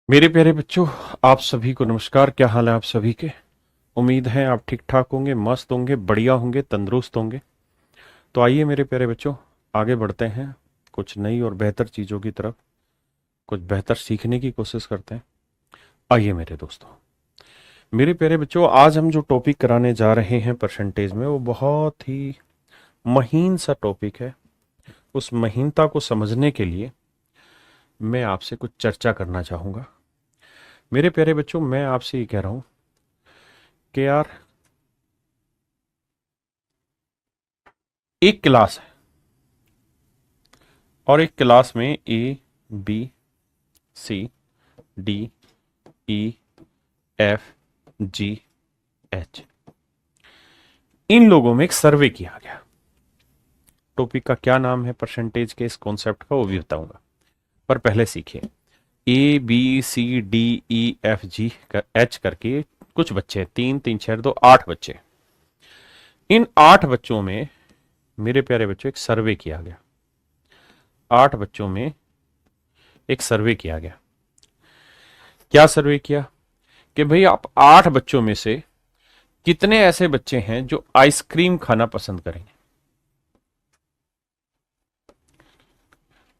मेरे प्यारे बच्चों, आप सभी को नमस्कार। क्या हाल है आप सभी के? उम्मीद है आप ठीक ठाक होंगे, मस्त होंगे, बढ़िया होंगे, तंदुरुस्त होंगे। तो आइए मेरे प्यारे बच्चों, आगे बढ़ते हैं कुछ नई और बेहतर चीज़ों की तरफ, कुछ बेहतर सीखने की कोशिश करते हैं। आइए मेरे दोस्तों, मेरे प्यारे बच्चों, आज हम जो टॉपिक कराने जा रहे हैं परसेंटेज में, वो बहुत ही महीन सा टॉपिक है। उस महीनता को समझने के लिए मैं आपसे कुछ चर्चा करना चाहूँगा। मेरे प्यारे बच्चों, मैं आपसे ये कह रहा हूँ कि यार, एक क्लास है और एक क्लास में ए, B, C, D, E, F, G, H, इन लोगों में एक सर्वे किया गया। टॉपिक का क्या नाम है परसेंटेज के इस कॉन्सेप्ट का, वो भी बताऊंगा, पर पहले सीखिए। A B C D E F G H करके कुछ बच्चे, तीन तीन छह दो, 8 बच्चे। इन 8 बच्चों में मेरे प्यारे बच्चों एक सर्वे किया गया। 8 बच्चों में एक सर्वे किया गया। क्या सर्वे किया कि भाई, आप 8 बच्चों में से कितने ऐसे बच्चे हैं जो आइसक्रीम खाना पसंद करेंगे,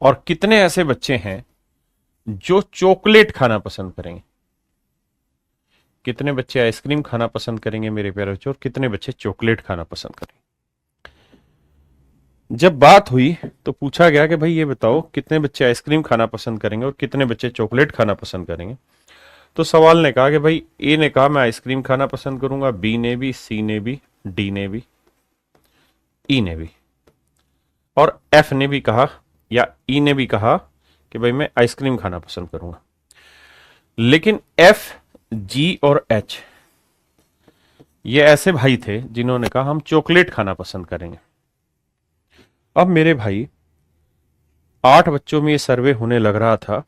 और कितने ऐसे बच्चे हैं जो चॉकलेट खाना पसंद करेंगे। कितने बच्चे आइसक्रीम खाना पसंद करेंगे मेरे प्यारे बच्चों, और कितने बच्चे चॉकलेट खाना पसंद करेंगे। जब बात हुई तो पूछा गया कि भाई ये बताओ, कितने बच्चे आइसक्रीम खाना पसंद करेंगे और कितने बच्चे चॉकलेट खाना पसंद करेंगे। तो सवाल ने कहा कि भाई, ए ने कहा मैं आइसक्रीम खाना पसंद करूंगा, बी ने भी, सी ने भी, डी ने भी, ई ने भी, और एफ ने भी कहा, या ई ने भी कहा कि भाई मैं आइसक्रीम खाना पसंद करूंगा। लेकिन एफ, जी और एच, ये ऐसे भाई थे जिन्होंने कहा हम चॉकलेट खाना पसंद करेंगे। अब मेरे भाई, 8 बच्चों में ये सर्वे होने लग रहा था,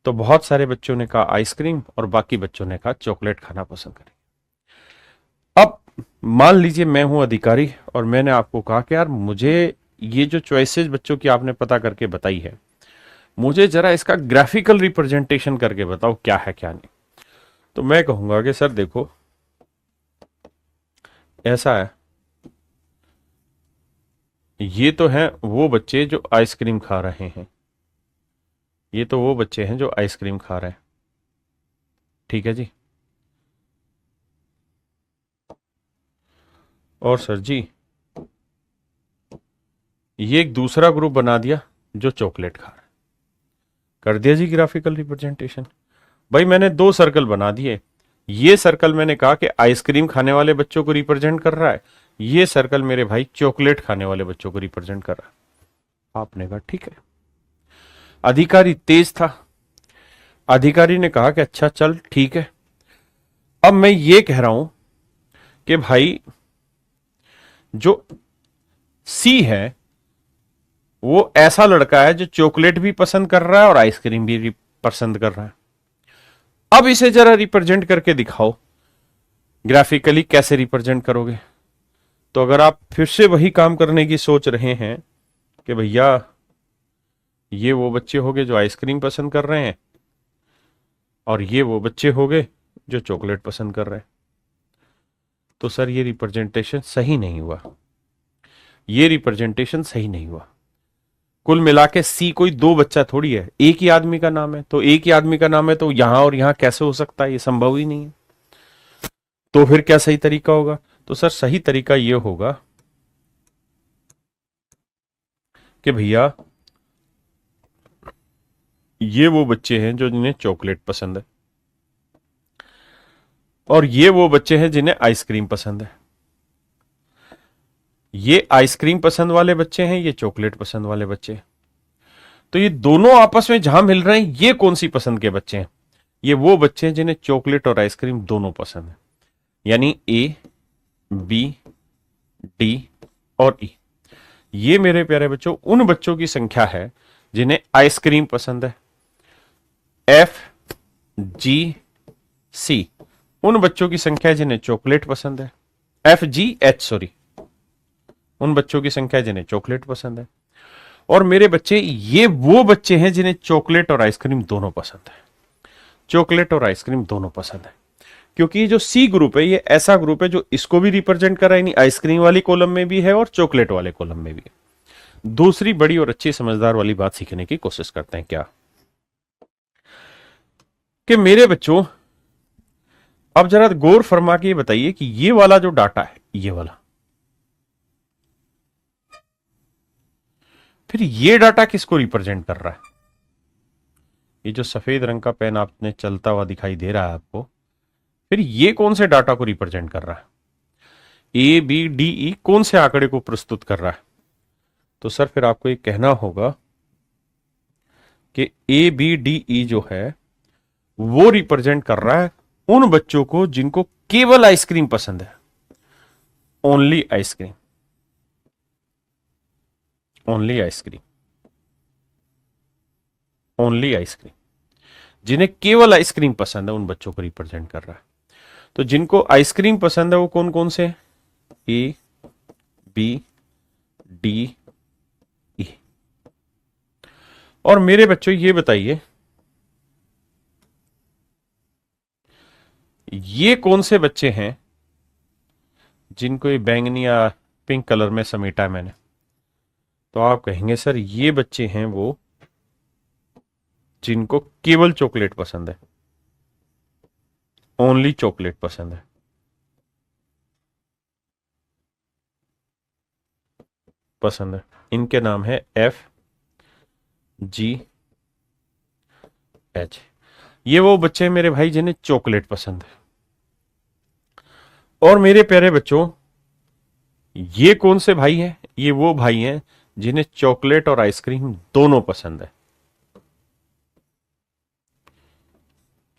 तो बहुत सारे बच्चों ने कहा आइसक्रीम और बाकी बच्चों ने कहा चॉकलेट खाना पसंद करेंगे। अब मान लीजिए मैं हूं अधिकारी और मैंने आपको कहा कि यार, मुझे ये जो चॉइसेस बच्चों की आपने पता करके बताई है, मुझे जरा इसका ग्राफिकल रिप्रेजेंटेशन करके बताओ क्या है क्या नहीं। तो मैं कहूंगा कि सर देखो, ऐसा है, ये तो हैं वो बच्चे जो आइसक्रीम खा रहे हैं, ये तो वो बच्चे हैं जो आइसक्रीम खा रहे हैं, ठीक है जी। और सर जी, ये एक दूसरा ग्रुप बना दिया जो चॉकलेट खा रहा है। कर दिया जी ग्राफिकल रिप्रेजेंटेशन। भाई मैंने 2 सर्कल बना दिए। ये सर्कल मैंने कहा कि आइसक्रीम खाने वाले बच्चों को रिप्रेजेंट कर रहा है, ये सर्कल मेरे भाई चॉकलेट खाने वाले बच्चों को रिप्रेजेंट कर रहा है। आपने कहा ठीक है। अधिकारी तेज था, अधिकारी ने कहा कि अच्छा चल ठीक है। अब मैं ये कह रहा हूं कि भाई, जो सी है वो ऐसा लड़का है जो चॉकलेट भी पसंद कर रहा है और आइसक्रीम भी पसंद कर रहा है। अब इसे जरा रिप्रेजेंट करके दिखाओ, ग्राफिकली कैसे रिप्रेजेंट करोगे। तो अगर आप फिर से वही काम करने की सोच रहे हैं कि भैया, ये वो बच्चे हो गए जो आइसक्रीम पसंद कर रहे हैं और ये वो बच्चे हो गए जो चॉकलेट पसंद कर रहे हैं, तो सर ये रिप्रेजेंटेशन सही नहीं हुआ। ये रिप्रेजेंटेशन सही नहीं हुआ। कुल मिला के सी कोई 2 बच्चा थोड़ी है, एक ही आदमी का नाम है। तो एक ही आदमी का नाम है तो यहां और यहां कैसे हो सकता है? ये संभव ही नहीं है। तो फिर क्या सही तरीका होगा? तो सर सही तरीका ये होगा कि भैया, ये वो बच्चे हैं जो जिन्हें चॉकलेट पसंद है और ये वो बच्चे हैं जिन्हें आइसक्रीम पसंद है। ये आइसक्रीम पसंद वाले बच्चे हैं, ये चॉकलेट पसंद वाले बच्चे हैं। तो ये दोनों आपस में जहां मिल रहे हैं, ये कौन सी पसंद के बच्चे हैं? ये वो बच्चे हैं जिन्हें चॉकलेट और आइसक्रीम दोनों पसंद है। यानी ए, बी, डी और ई, ये मेरे प्यारे बच्चों उन बच्चों की संख्या है जिन्हें आइसक्रीम पसंद है। एफ, जी, सी उन बच्चों की संख्या है जिन्हें चॉकलेट पसंद है। एफ, जी, एच, सॉरी, उन बच्चों की संख्या है जिन्हें चॉकलेट पसंद है। और मेरे बच्चे, ये वो बच्चे हैं जिन्हें चॉकलेट और आइसक्रीम दोनों पसंद है। चॉकलेट और आइसक्रीम दोनों पसंद है, क्योंकि ये जो सी ग्रुप है ये ऐसा ग्रुप है जो इसको भी रिप्रेजेंट कर रहा है, यानी आइसक्रीम वाली कॉलम में भी है और चॉकलेट वाले कॉलम में भी है। दूसरी बड़ी और अच्छी समझदार वाली बात सीखने की कोशिश करते हैं, क्या कि मेरे बच्चों अब जरा गौर फरमा के बताइए कि ये वाला जो डाटा है, ये वाला, फिर ये डाटा किसको रिप्रेजेंट कर रहा है? ये जो सफेद रंग का पेन आपने चलता हुआ दिखाई दे रहा है आपको, फिर ये कौन से डाटा को रिप्रेजेंट कर रहा है? ए बी डी ई कौन से आंकड़े को प्रस्तुत कर रहा है? तो सर फिर आपको ये कहना होगा कि ए बी डी ई जो है वो रिप्रेजेंट कर रहा है उन बच्चों को जिनको केवल आइसक्रीम पसंद है, only ice cream, only ice cream, only ice cream, जिन्हें केवल आइसक्रीम पसंद है उन बच्चों को रिप्रेजेंट कर रहा है। तो जिनको आइसक्रीम पसंद है वो कौन कौन से? A B D E. और मेरे बच्चों ये बताइए ये कौन से बच्चे हैं जिनको ये बैंगनी या पिंक कलर में समेटा है मैंने? तो आप कहेंगे सर ये बच्चे हैं वो जिनको केवल चॉकलेट पसंद है, ओनली चॉकलेट पसंद है। पसंद है, इनके नाम है एफ जी एच। ये वो बच्चे हैं मेरे भाई जिन्हें चॉकलेट पसंद है। और मेरे प्यारे बच्चों ये कौन से भाई हैं? ये वो भाई हैं जिन्हें चॉकलेट और आइसक्रीम दोनों पसंद है।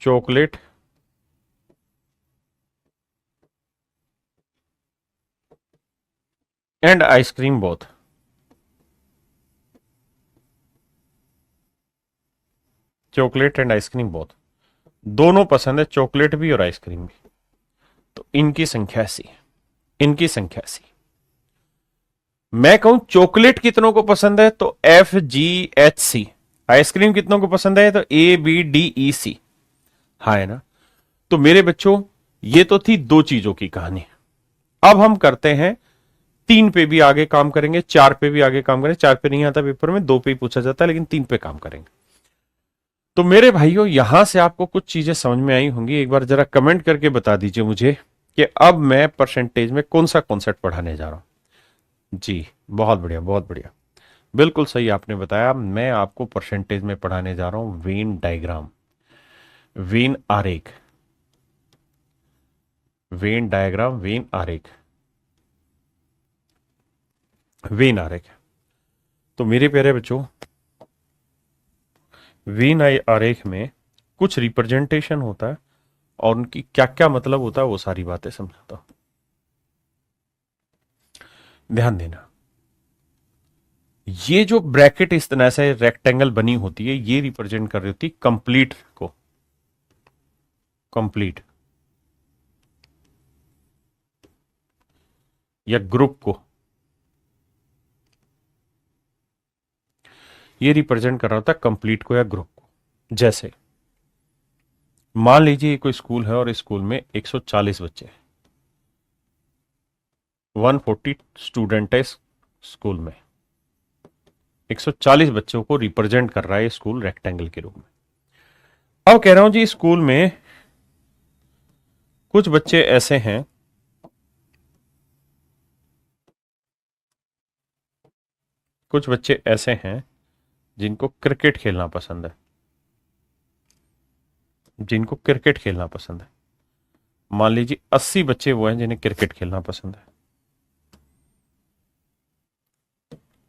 Chocolate and ice cream both. Chocolate and ice cream both, दोनों पसंद है, चॉकलेट भी और आइसक्रीम भी। तो इनकी संख्या सी, इनकी संख्या सी। मैं कहूं चॉकलेट कितनों को पसंद है तो F G H C. Ice cream कितनों को पसंद है तो ए बी डी ई सी। हाँ है ना? तो मेरे बच्चों ये तो थी दो चीजों की कहानी। अब हम करते हैं तीन पे भी आगे काम करेंगे, चार पे भी आगे काम करेंगे। चार पे नहीं आता पेपर में, दो पे ही पूछा जाता है, लेकिन तीन पे काम करेंगे। तो मेरे भाइयों यहां से आपको कुछ चीजें समझ में आई होंगी। एक बार जरा कमेंट करके बता दीजिए मुझे कि अब मैं परसेंटेज में कौन सा कॉन्सेप्ट पढ़ाने जा रहा हूं। जी बहुत बढ़िया, बहुत बढ़िया, बिल्कुल सही आपने बताया। मैं आपको परसेंटेज में पढ़ाने जा रहा हूं वेन डायग्राम, वेन आरेख, वेन डायग्राम, वेन आरेख, वेन आरेख। तो मेरे प्यारे बच्चों वेन आरेख में कुछ रिप्रेजेंटेशन होता है और उनकी क्या क्या मतलब होता है वो सारी बातें समझाता हूं। ध्यान देना, ये जो ब्रैकेट इस तरह से रेक्टेंगल बनी होती है ये रिप्रेजेंट कर रही होती है कंप्लीट को, कंप्लीट या ग्रुप को। ये रिप्रेजेंट कर रहा होता है कंप्लीट को या ग्रुप को। जैसे मान लीजिए कोई स्कूल है और इस स्कूल में 140 बच्चे हैं, 140 स्टूडेंट है इस स्कूल में, 140 बच्चों को रिप्रेजेंट कर रहा है स्कूल रेक्टेंगल के रूप में। अब कह रहा हूं जी स्कूल में कुछ बच्चे ऐसे हैं कुछ बच्चे ऐसे हैं जिनको क्रिकेट खेलना पसंद है, जिनको क्रिकेट खेलना पसंद है। मान लीजिए 80 बच्चे वो हैं जिन्हें क्रिकेट खेलना पसंद है।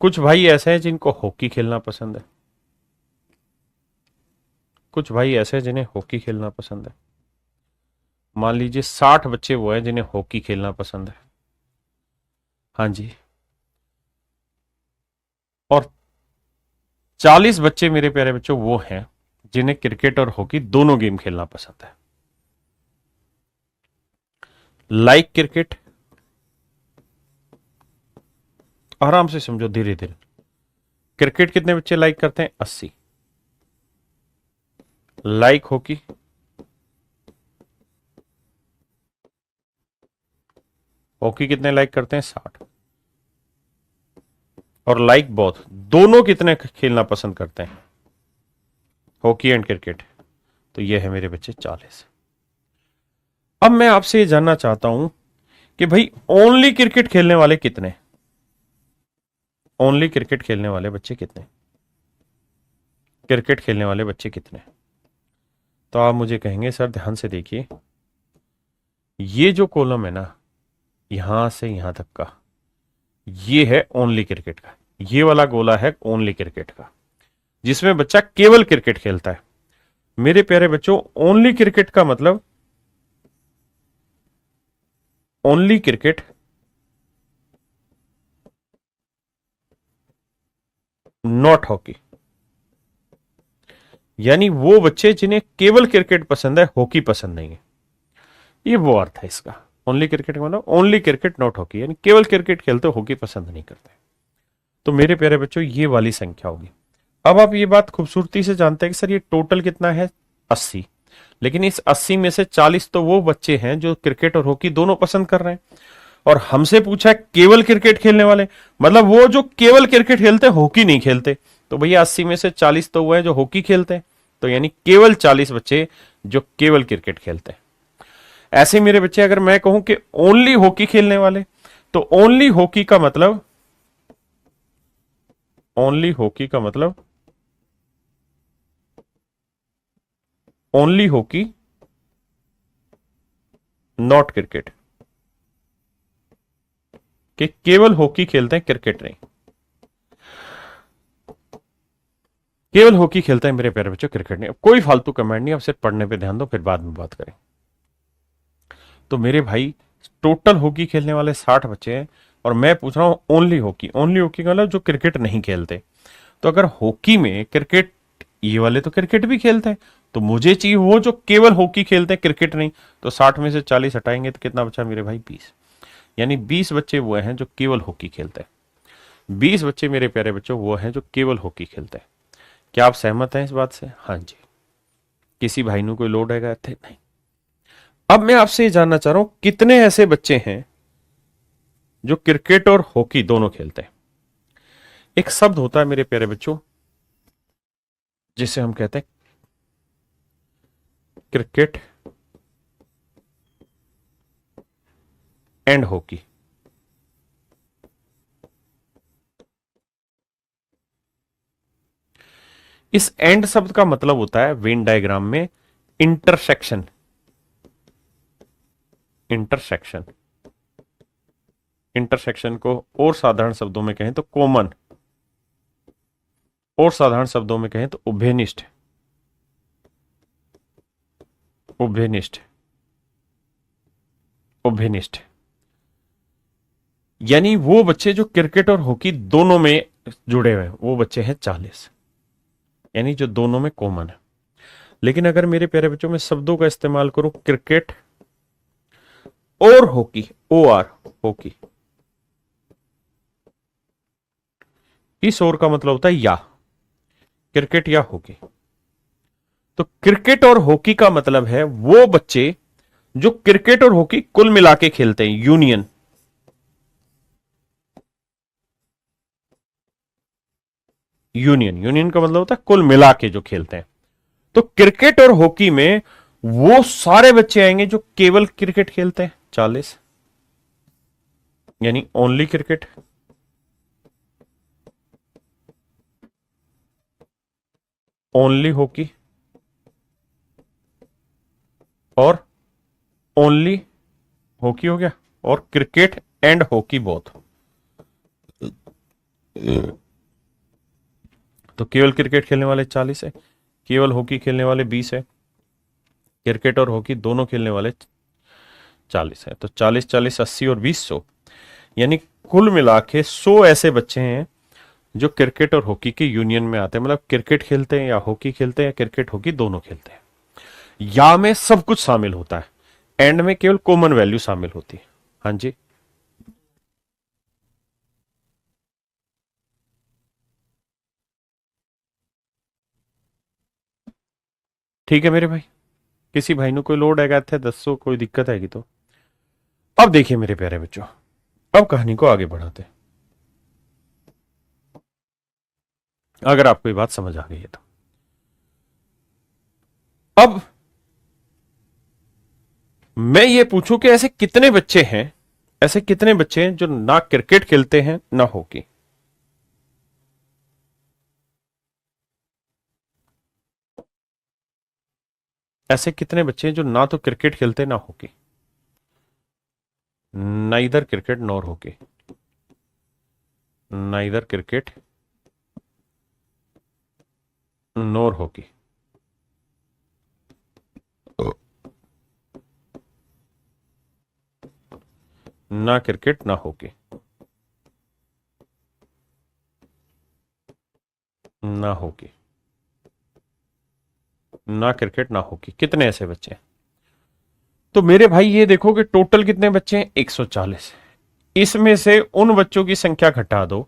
कुछ भाई ऐसे हैं जिनको हॉकी खेलना पसंद है, कुछ भाई ऐसे हैं जिन्हें हॉकी खेलना पसंद है। मान लीजिए 60 बच्चे वो हैं जिन्हें हॉकी खेलना पसंद है। हाँ जी। और 40 बच्चे मेरे प्यारे बच्चों वो हैं जिन्हें क्रिकेट और हॉकी दोनों गेम खेलना पसंद है। लाइक क्रिकेट, आराम से समझो धीरे धीरे। क्रिकेट कितने बच्चे लाइक करते हैं? 80। लाइक हॉकी हॉकी कितने लाइक करते हैं? 60। और लाइक बोथ, दोनों कितने खेलना पसंद करते हैं? Hockey and cricket. तो ये है मेरे बच्चे 40। अब मैं आपसे ये जानना चाहता हूं कि भाई ओनली क्रिकेट खेलने वाले कितने? ओनली क्रिकेट खेलने वाले बच्चे कितने? क्रिकेट खेलने वाले बच्चे कितने? तो आप मुझे कहेंगे सर ध्यान से देखिए, ये जो कॉलम है ना, यहां से यहां तक का, ये है ओनली क्रिकेट का। ये वाला गोला है ओनली क्रिकेट का, जिसमें बच्चा केवल क्रिकेट खेलता है। मेरे प्यारे बच्चों, ओनली क्रिकेट का मतलब ओनली क्रिकेट नॉट हॉकी। यानी वो बच्चे जिन्हें केवल क्रिकेट पसंद है, हॉकी पसंद नहीं है, ये वो अर्थ है इसका। ओनली क्रिकेट मतलब ओनली क्रिकेट नॉट हॉकी, यानी केवल क्रिकेट खेलते, हॉकी पसंद नहीं करते। तो मेरे प्यारे बच्चों, ये वाली संख्या होगी। अब आप ये बात खूबसूरती से जानते हैं कि सर ये टोटल कितना है? 80। लेकिन इस 80 में से 40 तो वो बच्चे हैं जो क्रिकेट और हॉकी दोनों पसंद कर रहे हैं, और हमसे पूछा है केवल क्रिकेट खेलने वाले, मतलब वो जो केवल क्रिकेट खेलते हैं, हॉकी नहीं खेलते। तो भैया 80 में से 40 तो वो है जो हॉकी खेलते हैं, तो यानी केवल 40 बच्चे जो केवल क्रिकेट खेलते हैं। ऐसे मेरे बच्चे, अगर मैं कहूं कि ओनली हॉकी खेलने वाले, तो ओनली हॉकी का मतलब, ओनली हॉकी का मतलब ओनली हॉकी नॉट क्रिकेट, कि केवल हॉकी खेलते हैं, क्रिकेट नहीं। केवल हॉकी खेलते हैं मेरे प्यारे बच्चों, क्रिकेट नहीं। कोई फालतू कमेंट नहीं, अब सिर्फ पढ़ने पे ध्यान दो, फिर बाद में बात करें। तो मेरे भाई, टोटल हॉकी खेलने वाले 60 बच्चे हैं, और मैं पूछ रहा हूं ओनली हॉकी। ओनली हॉकी का मतलब जो क्रिकेट नहीं खेलते। तो अगर हॉकी में क्रिकेट, ये वाले तो क्रिकेट भी खेलते हैं, तो मुझे चाहिए वो जो केवल हॉकी खेलते हैं, क्रिकेट नहीं। तो 60 में से 40 हटाएंगे तो कितना बचा मेरे भाई? 20। यानी 20 बच्चे वो हैं जो केवल हॉकी खेलते हैं। 20 बच्चे मेरे प्यारे बच्चों वो हैं जो केवल हॉकी खेलते हैं। क्या आप सहमत हैं इस बात से? हाँ जी। किसी भाई ने कोई लोड है थे? नहीं। अब मैं आपसे ये जानना चाह रहा हूं, कितने ऐसे बच्चे हैं जो क्रिकेट और हॉकी दोनों खेलते हैं? एक शब्द होता है मेरे प्यारे बच्चों, जिसे हम कहते हैं क्रिकेट एंड हॉकी। इस एंड शब्द का मतलब होता है वेन डायग्राम में इंटरसेक्शन। इंटरसेक्शन, इंटरसेक्शन को और साधारण शब्दों में कहें तो कॉमन, और साधारण शब्दों में कहें तो उभयनिष्ठ। उभयनिष्ठ, उभयनिष्ठ। यानी वो बच्चे जो क्रिकेट और हॉकी दोनों में जुड़े हुए हैं, वो बच्चे हैं 40, यानी जो दोनों में कॉमन है। लेकिन अगर मेरे प्यारे बच्चों में शब्दों का इस्तेमाल करूं, क्रिकेट और हॉकी, ओ आर, हॉकी, इस और का मतलब होता है या, क्रिकेट या हॉकी। तो क्रिकेट और हॉकी का मतलब है वो बच्चे जो क्रिकेट और हॉकी कुल मिला के खेलते हैं, यूनियन। यूनियन, यूनियन का मतलब होता है कुल मिला के जो खेलते हैं। तो क्रिकेट और हॉकी में वो सारे बच्चे आएंगे जो केवल क्रिकेट खेलते हैं, 40, यानी ओनली क्रिकेट, ओनली हॉकी और ओनली हॉकी हो गया, और क्रिकेट एंड हॉकी बोथ। तो केवल क्रिकेट खेलने वाले 40 है, केवल हॉकी खेलने वाले 20 है, क्रिकेट और हॉकी दोनों खेलने वाले 40 है। तो 40 40 80 और 20 100, यानी कुल मिला के 100 ऐसे बच्चे हैं जो क्रिकेट और हॉकी के यूनियन में आते हैं। मतलब क्रिकेट खेलते हैं या हॉकी खेलते हैं, या क्रिकेट हॉकी दोनों खेलते हैं। या में सब कुछ शामिल होता है, एंड में केवल कॉमन वैल्यू शामिल होती है। हाँ जी। ठीक है मेरे भाई, किसी भाई ने कोई लोड है थे 10 कोई दिक्कत है तो? अब देखिए मेरे प्यारे बच्चों, अब कहानी को आगे बढ़ाते हैं, अगर आपको ये बात समझ आ गई है तो। अब मैं ये पूछूं कि ऐसे कितने बच्चे हैं, ऐसे कितने बच्चे हैं जो ना क्रिकेट खेलते हैं ना हॉकी। ऐसे कितने बच्चे हैं जो ना तो क्रिकेट खेलते ना hockey, neither cricket nor hockey, neither cricket nor hockey. ना क्रिकेट ना हॉकी, ना हॉकी, ना क्रिकेट ना हॉकी, कितने ऐसे बच्चे हैं? तो मेरे भाई ये देखो कि टोटल कितने बच्चे हैं, 140। इसमें से उन बच्चों की संख्या घटा दो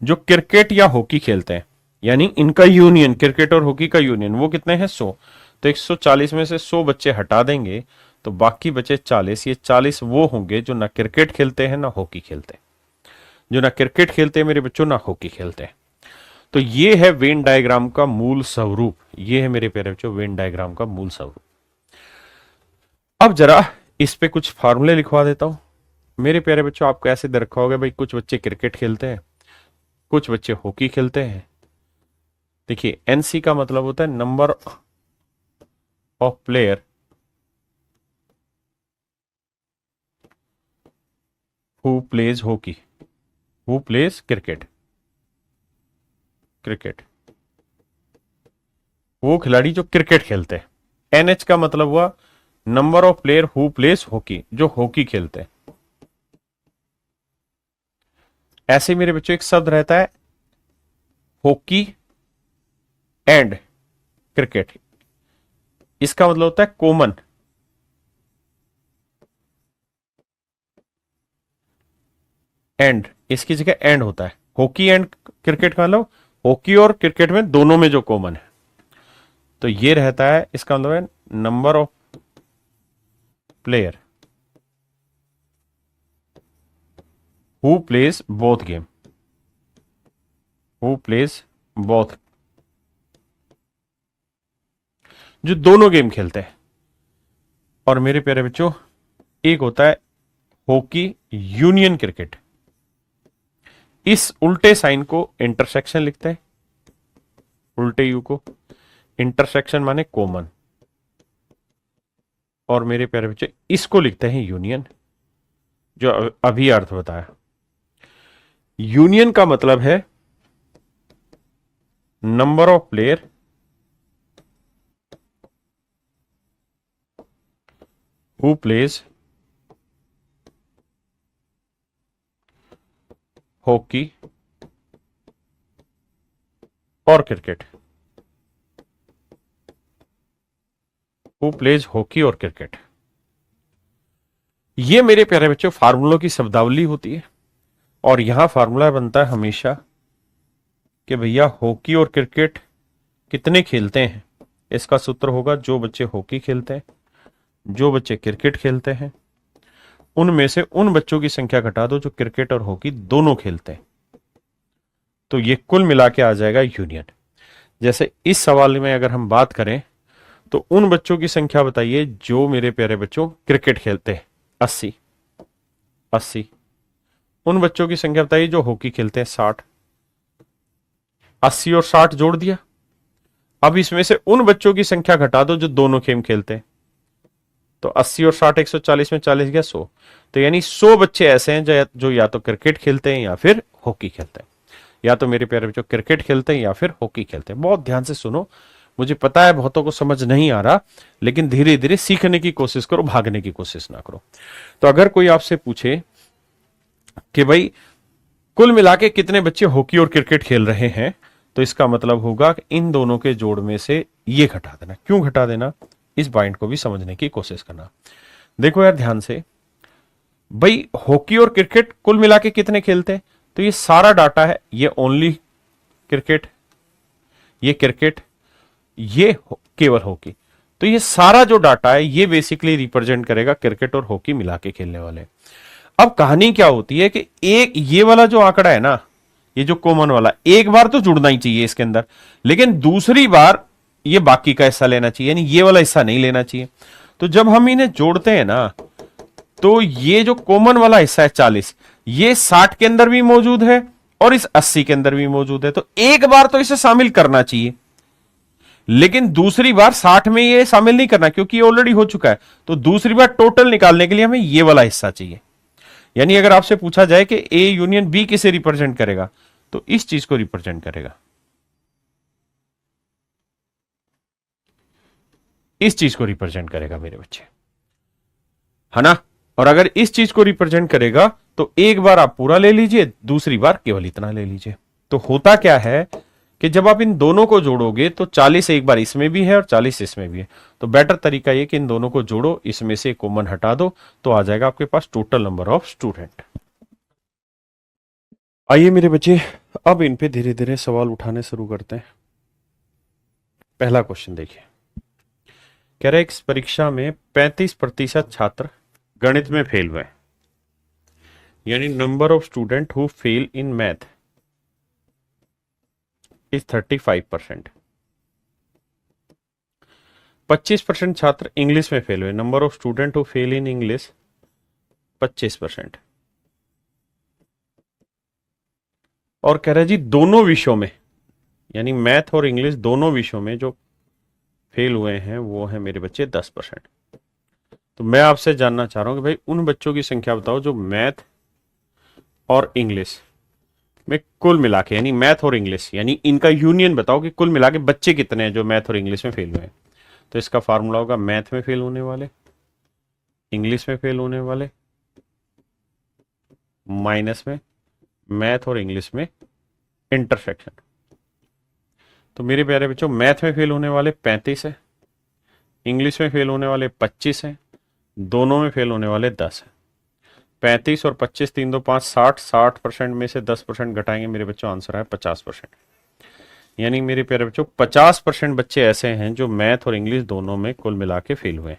जो क्रिकेट या हॉकी खेलते हैं, यानी इनका यूनियन, क्रिकेट और हॉकी का यूनियन, वो कितने हैं, 100। तो 140 में से 100 बच्चे हटा देंगे तो बाकी बचे 40। ये 40 वो होंगे जो ना क्रिकेट खेलते हैं ना हॉकी खेलते हैं, जो ना क्रिकेट खेलते हैं मेरे बच्चों ना हॉकी खेलते हैं। तो ये है वेन डायग्राम का मूल स्वरूप, ये है मेरे प्यारे बच्चों वेन डायग्राम का मूल स्वरूप। अब जरा इस पे कुछ फार्मूले लिखवा देता हूं मेरे प्यारे बच्चों। आपको ऐसे दे रखा होगा भाई, कुछ बच्चे क्रिकेट खेलते हैं, कुछ बच्चे हॉकी खेलते हैं। देखिए एनसी का मतलब होता है number of player who plays hockey, who plays cricket, cricket वो खिलाड़ी जो क्रिकेट खेलते हैं। एनएच का मतलब हुआ number of player who plays hockey, जो हॉकी खेलते हैं। ऐसे मेरे बच्चों एक शब्द रहता है हॉकी एंड क्रिकेट, इसका मतलब होता है कॉमन। एंड, इसकी जगह एंड होता है। हॉकी एंड क्रिकेट का मतलब हॉकी और क्रिकेट में दोनों में जो कॉमन है, तो ये रहता है, इसका मतलब है number of player who plays both game, who plays both, जो दोनों गेम खेलते हैं। और मेरे प्यारे बच्चों एक होता है हॉकी यूनियन क्रिकेट, इस उल्टे साइन को इंटरसेक्शन लिखते हैं, उल्टे यू को इंटरसेक्शन माने कॉमन, और मेरे प्यारे बच्चे इसको लिखते हैं यूनियन, जो अभी अर्थ बताया। यूनियन का मतलब है number of player who plays hockey और क्रिकेट, हु प्लेज हॉकी और क्रिकेट। ये मेरे प्यारे बच्चों फार्मूलों की शब्दावली होती है। और यहां फार्मूला बनता है हमेशा कि भैया हॉकी और क्रिकेट कितने खेलते हैं, इसका सूत्र होगा जो बच्चे हॉकी खेलते हैं, जो बच्चे क्रिकेट खेलते हैं, उनमें से उन बच्चों की संख्या घटा दो जो क्रिकेट और हॉकी दोनों खेलते हैं, तो ये कुल मिला के आ जाएगा यूनियन। जैसे इस सवाल में अगर हम बात करें तो उन बच्चों की संख्या बताइए जो मेरे प्यारे बच्चों क्रिकेट खेलते हैं, 80, 80। उन बच्चों की संख्या बताइए जो हॉकी खेलते हैं, 60। 80 और 60 जोड़ दिया। अब इसमें से उन बच्चों की संख्या घटा दो जो दोनों गेम खेलते हैं, तो 80 और 60 140 में 40 गया 100। तो यानी 100 बच्चे ऐसे हैं जो या तो क्रिकेट खेलते हैं या फिर हॉकी खेलते हैं, या तो मेरे प्यारे बच्चों क्रिकेट खेलते हैं या फिर हॉकी खेलते हैं। बहुत ध्यान से सुनो, मुझे पता है बहुतों को समझ नहीं आ रहा, लेकिन धीरे धीरे सीखने की कोशिश करो, भागने की कोशिश ना करो। तो अगर कोई आपसे पूछे कि भाई कुल मिला के कितने बच्चे हॉकी और क्रिकेट खेल रहे हैं, तो इसका मतलब होगा कि इन दोनों के जोड़ में से ये घटा देना। क्यों घटा देना, इस पॉइंट को भी समझने की कोशिश करना। देखो यार ध्यान से, भाई हॉकी और क्रिकेट कुल मिला के कितने खेलते हैं, तो ये सारा डाटा है, ये ओनली क्रिकेट, ये क्रिकेट, ये केवल हॉकी। तो ये सारा जो डाटा है ये बेसिकली रिप्रेजेंट करेगा क्रिकेट और हॉकी मिला के खेलने वाले। अब कहानी क्या होती है कि एक ये वाला जो आंकड़ा है ना, ये जो कॉमन वाला, एक बार तो जुड़ना ही चाहिए इसके अंदर, लेकिन दूसरी बार ये बाकी का हिस्सा लेना चाहिए, यानी ये वाला हिस्सा नहीं लेना चाहिए। तो जब हम इन्हें जोड़ते हैं ना, तो ये जो कॉमन वाला हिस्सा है 40, ये 60 के अंदर भी मौजूद है और इस 80 के अंदर भी मौजूद है। तो एक बार तो इसे शामिल करना चाहिए, लेकिन दूसरी बार 60 में ये शामिल नहीं करना, क्योंकि ये ऑलरेडी हो चुका है। तो दूसरी बार टोटल निकालने के लिए हमें ये वाला हिस्सा चाहिए। यानी अगर आपसे पूछा जाए कि ए यूनियन बी किसे रिप्रेजेंट करेगा, तो इस चीज को रिप्रेजेंट करेगा, इस चीज को रिप्रेजेंट करेगा मेरे बच्चे, है ना। और अगर इस चीज को रिप्रेजेंट करेगा तो एक बार आप पूरा ले लीजिए, दूसरी बार केवल इतना ले लीजिए। तो होता क्या है कि जब आप इन दोनों को जोड़ोगे तो 40 एक बार इसमें भी है और 40 इसमें भी है। तो बेटर तरीका ये कि इन दोनों को जोड़ो, इसमें से कॉमन हटा दो, तो आ जाएगा आपके पास टोटल नंबर ऑफ स्टूडेंट। आइए मेरे बच्चे, अब इन पे धीरे धीरे सवाल उठाने शुरू करते हैं। पहला क्वेश्चन देखिए, कह रहे इस परीक्षा में 35% छात्र गणित में फेल हुए, यानी number of student who fail in math is 35%। 25% छात्र इंग्लिश में फेल हुए, number of student who fail in English 25%। और कह रहे जी दोनों विषयों में, यानी मैथ और इंग्लिश दोनों विषयों में जो फेल हुए हैं वो है मेरे बच्चे 10%। तो मैं आपसे जानना चाह रहा हूं कि भाई उन बच्चों की संख्या बताओ जो मैथ और इंग्लिश में कुल मिला के, यानी मैथ और इंग्लिश, यानी इनका यूनियन बताओ कि कुल मिला के बच्चे कितने हैं जो मैथ और इंग्लिश में फेल हुए हैं। तो इसका फार्मूला होगा मैथ में फेल होने वाले, इंग्लिश में फेल होने वाले, माइनस में मैथ और इंग्लिश में इंटरसेक्शन। तो मेरे प्यारे बच्चों, मैथ में फेल होने वाले 35 है, इंग्लिश में फेल होने वाले 25 है, दोनों में फेल होने वाले 10 है। 35 और 25, 3 2 5 60, 60% में से 10% घटाएंगे मेरे बच्चों, आंसर है 50%। यानी मेरे प्यारे बच्चों 50% बच्चे ऐसे हैं जो मैथ और इंग्लिश दोनों में कुल मिला के फेल हुए।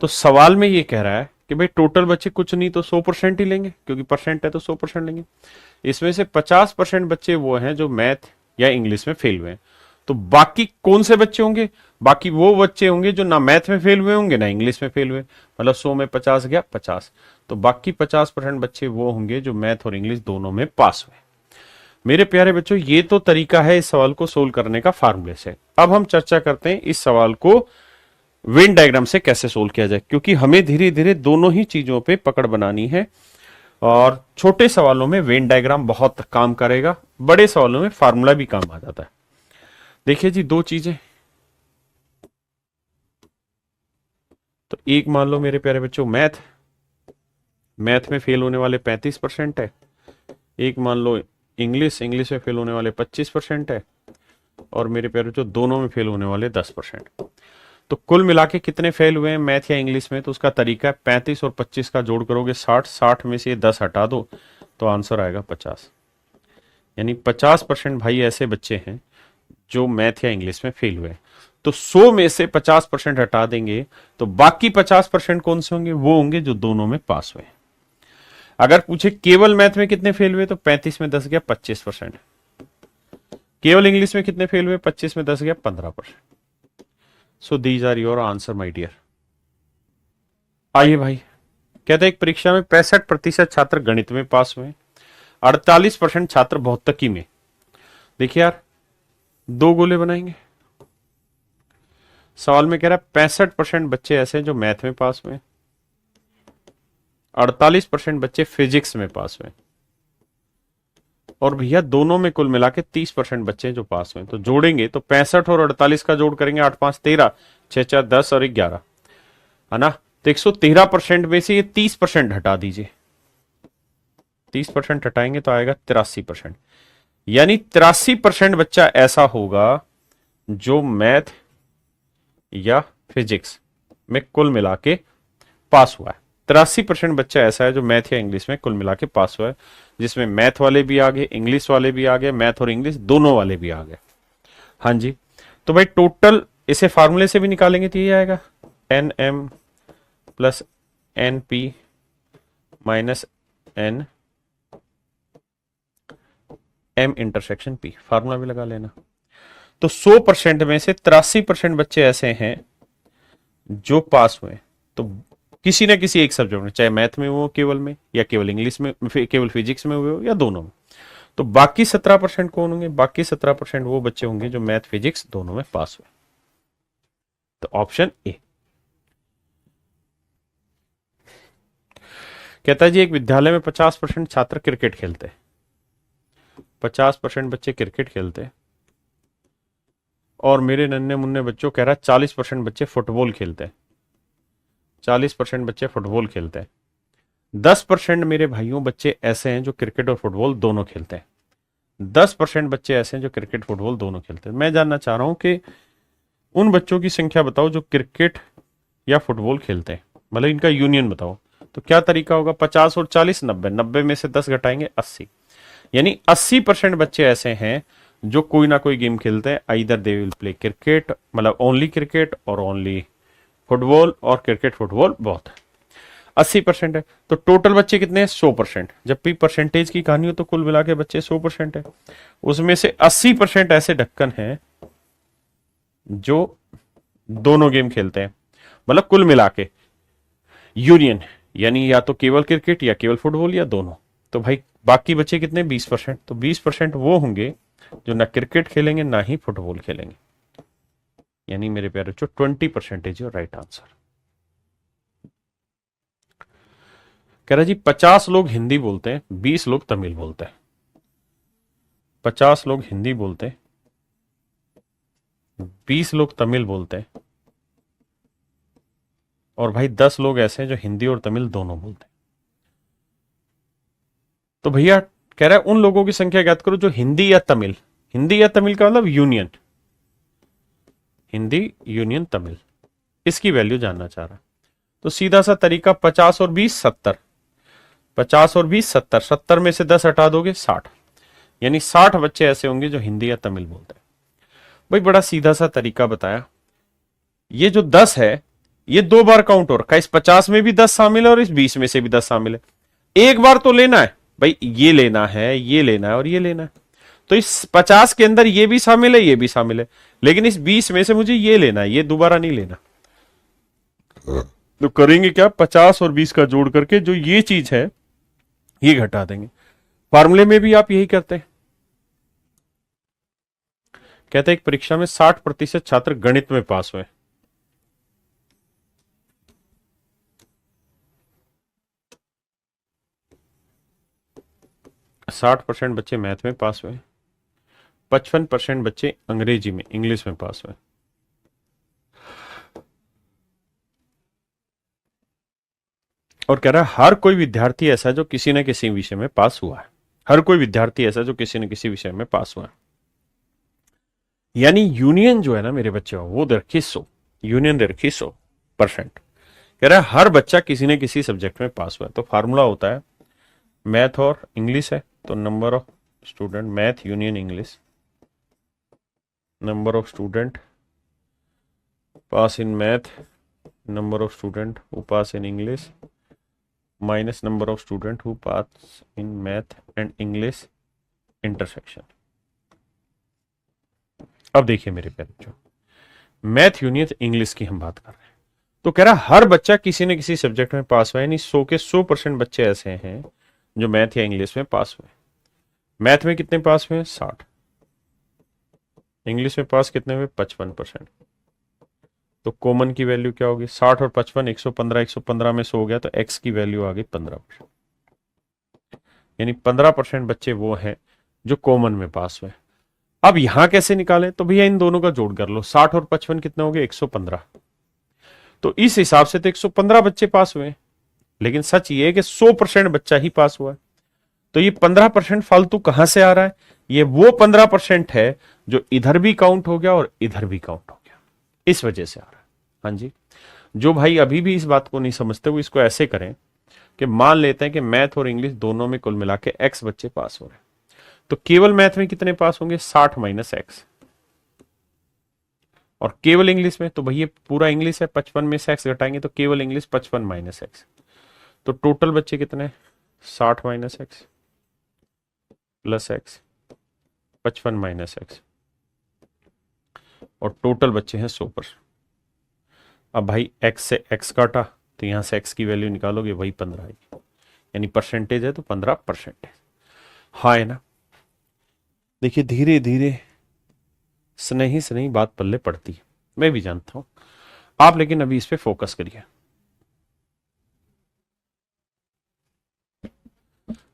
तो सवाल में ये कह रहा है कि भाई टोटल बच्चे कुछ नहीं तो 100% ही लेंगे, क्योंकि परसेंट है तो 100% लेंगे। इसमें से 50% बच्चे वो हैं जो मैथ या इंग्लिश में फेल हुए हैं। तो बाकी कौन से बच्चे होंगे? बाकी वो बच्चे होंगे जो ना मैथ में फेल हुए होंगे ना इंग्लिश में फेल हुए, मतलब 100 में 50 गया 50। तो बाकी 50% बच्चे वो होंगे जो मैथ और इंग्लिश दोनों में पास हुए। मेरे प्यारे बच्चों, ये तो तरीका है इस सवाल को सोल्व करने का फार्मूले से। अब हम चर्चा करते हैं इस सवाल को वेन डायग्राम से कैसे सोल्व किया जाए, क्योंकि हमें धीरे धीरे दोनों ही चीजों पे पकड़ बनानी है। और छोटे सवालों में वेन डायग्राम बहुत काम करेगा, बड़े सवालों में फार्मूला भी काम आ जाता है। देखिए जी, दो चीजें, तो एक मान लो मेरे प्यारे बच्चों मैथ में फेल होने वाले 35% है, एक मान लो इंग्लिश में फेल होने वाले 25% है, और मेरे प्यारे बच्चों दोनों में फेल होने वाले 10%। तो कुल मिला के कितने फेल हुए हैं मैथ या इंग्लिश में? तो उसका तरीका है 35 और 25 का जोड़ करोगे 60, 60 में से 10 हटा दो तो आंसर आएगा 50। यानी 50% भाई ऐसे बच्चे हैं जो मैथ या इंग्लिश में फेल हुए। तो 100 में से 50% हटा देंगे तो बाकी 50% कौन से होंगे? वो होंगे जो दोनों में पास हुए। अगर पूछे केवल मैथ में कितने फेल हुए, तो 35 में 10 गया 25%। केवल इंग्लिश में कितने फेल हुए? 25 में 10 गया 15%। So these are your answer my dear. आइए भाई, कहते हैं एक परीक्षा में 65% छात्र गणित में पास हुए, 48% छात्र भौतिकी में। देखिए यार, दो गोले बनाएंगे। सवाल में कह रहा है 65% बच्चे ऐसे हैं जो मैथ में पास हुए, 48% बच्चे फिजिक्स में पास हुए, और भैया दोनों में कुल मिला के 30% बच्चे जो पास हुए। तो जोड़ेंगे तो 65 और 48 का जोड़ करेंगे, 8 5 13, 6 4 10 और 11, है ना। तो 113% में से ये 30% हटा दीजिए, 30% हटाएंगे तो आएगा 83%। यानी 83% बच्चा ऐसा होगा जो मैथ या फिजिक्स में कुल मिला के पास हुआ है। 83% बच्चा ऐसा है जो मैथ या इंग्लिश में कुल मिला के पास हुआ है, जिसमें मैथ वाले भी आ गए, इंग्लिश वाले भी आ गए, मैथ और इंग्लिश दोनों वाले भी आ गए। हाँ जी, तो भाई टोटल इसे फार्मूले से भी निकालेंगे तो ये आएगा N M plus N P minus N M intersection P, formula भी लगा लेना। तो 100% में से 83% बच्चे ऐसे हैं जो पास हुए, तो किसी ना किसी एक सब्जेक्ट में, चाहे मैथ में हो केवल में, या केवल इंग्लिश में, केवल फिजिक्स में हुए हो, या दोनों में। तो बाकी 17% कौन होंगे? बाकी 17% वो बच्चे होंगे जो मैथ फिजिक्स दोनों में पास हुए। तो ऑप्शन ए। कहता है जी एक विद्यालय में 50% छात्र क्रिकेट खेलते हैं, 50% बच्चे क्रिकेट खेलते हैं, और मेरे नन्हे मुन्ने बच्चों कह रहा है 40% बच्चे फुटबॉल खेलते हैं, 40% बच्चे फुटबॉल खेलते हैं। 10% मेरे भाइयों बच्चे ऐसे हैं जो क्रिकेट और फुटबॉल दोनों खेलते हैं, 10% बच्चे ऐसे हैं जो क्रिकेट फुटबॉल दोनों खेलते हैं। मैं जानना चाह रहा हूं कि उन बच्चों की संख्या बताओ जो क्रिकेट या फुटबॉल खेलते हैं, मतलब इनका यूनियन बताओ। तो क्या तरीका होगा? 50 और 40 90, 90 में से 10 घटाएंगे 80, यानी 80% बच्चे ऐसे हैं जो कोई ना कोई गेम खेलते हैं। Either they will play cricket, मतलब ओनली क्रिकेट और ओनली फुटबॉल, और क्रिकेट फुटबॉल बहुत है। 80% है, तो टोटल बच्चे कितने हैं? 100%। जब भी परसेंटेज की कहानी हो तो कुल मिला के बच्चे 100% है। उसमें से 80% ऐसे ढक्कन हैं जो दोनों गेम खेलते हैं, मतलब कुल मिला के यूनियन, यानी या तो केवल क्रिकेट या केवल फुटबॉल या दोनों। तो भाई बाकी बचे कितने? 20%। तो 20% वो होंगे जो ना क्रिकेट खेलेंगे ना ही फुटबॉल खेलेंगे, यानी मेरे प्यारे बच्चों 20% इज योर राइट आंसर। कह रहा जी 50 लोग हिंदी बोलते हैं, 20 लोग तमिल बोलते हैं। 50 लोग हिंदी बोलते हैं, 20 लोग तमिल बोलते हैं, और भाई 10 लोग ऐसे हैं जो हिंदी और तमिल दोनों बोलते हैं। तो भैया कह रहा है उन लोगों की संख्या ज्ञात करो जो हिंदी या तमिल, हिंदी या तमिल का मतलब यूनियन, हिंदी यूनियन तमिल, इसकी वैल्यू जानना चाह रहा है। तो सीधा सा तरीका 50 और 20 70, 50 और 20 70, 70 में से 10 हटा दोगे 60, यानी 60 बच्चे ऐसे होंगे जो हिंदी या तमिल बोलते हैं। भाई बड़ा सीधा सा तरीका बताया। ये जो 10 है ये 2 बार काउंट हो रखा है, इस 50 में भी 10 शामिल है और इस 20 में से भी 10 शामिल है। एक बार तो लेना है भाई, ये लेना है, ये लेना है और ये लेना है। तो इस 50 के अंदर ये भी शामिल है, ये भी शामिल है, लेकिन इस 20 में से मुझे ये लेना है, ये दोबारा नहीं लेना। तो करेंगे क्या? 50 और 20 का जोड़ करके जो ये चीज है ये घटा देंगे। फार्मूले में भी आप यही करते हैं। कहते हैं एक परीक्षा में 60% छात्र गणित में पास हुए, 60% बच्चे मैथ में पास हुए, 55% बच्चे अंग्रेजी में, इंग्लिश में पास हुए। और कह रहा है हर कोई विद्यार्थी ऐसा जो किसी न किसी विषय में पास हुआ है, हर कोई विद्यार्थी ऐसा जो किसी न किसी विषय में पास हुआ है। यानी यूनियन जो है ना मेरे बच्चे, वो दे रखी 100, यूनियन दे रखी 100%। कह रहा है हर बच्चा किसी न किसी सब्जेक्ट में पास हुआ है। तो फार्मूला होता है मैथ और इंग्लिश है, तो number of student math union English, number of student pass in math, number of student who pass in English, minus number of student who pass in math and English intersection. अब देखिए मेरे प्यारे बच्चों, math union English की हम बात कर रहे हैं। तो कह रहा हर बच्चा किसी न किसी सब्जेक्ट में पास हुआ है, यानी 100 के 100% बच्चे ऐसे हैं जो मैथ या इंग्लिश में पास हुए। मैथ में कितने पास हुए? 60। इंग्लिश में पास कितने हुए? 55%। तो कॉमन की वैल्यू क्या होगी? 60 और 55, 115, 115 में 100 हो गया, तो एक्स की वैल्यू आ गई 15%, यानी 15% बच्चे वो हैं जो कॉमन में पास हुए। अब यहां कैसे निकालें? तो भैया इन दोनों का जोड़ कर लो, 60 और 55 कितने हो गए? 115। तो इस हिसाब से तो 115 बच्चे पास हुए, लेकिन सच ये है कि 100% बच्चा ही पास हुआ है। तो ये 15% फालतू कहां से आ रहा है? ये वो 15% है जो इधर भी काउंट हो गया और इधर भी काउंट हो गया, इस वजह से आ रहा है। हाँ जी, जो भाई अभी भी इस बात को नहीं समझते वो इसको ऐसे करें कि मान लेते हैं कि मैथ और इंग्लिश दोनों में कुल मिला के एक्स बच्चे पास हो रहे हैं, तो केवल मैथ में कितने पास होंगे? 60 माइनस एक्स, और केवल इंग्लिश में तो भैया पूरा इंग्लिश है, 55 में से एक्स घटाएंगे तो केवल इंग्लिश 55 माइनस एक्स। तो टोटल बच्चे कितने हैं? 60 minus x plus x, 55 minus x, और टोटल बच्चे हैं 100%। अब भाई एक्स से एक्स काटा तो यहां से एक्स की वैल्यू निकालोगे वही 15 आएगी, यानी परसेंटेज है तो 15%। हाँ है ना। देखिए धीरे धीरे स्नेही स्नेही बात पल्ले पड़ती है, मैं भी जानता हूं आप, लेकिन अभी इस पे फोकस करिए।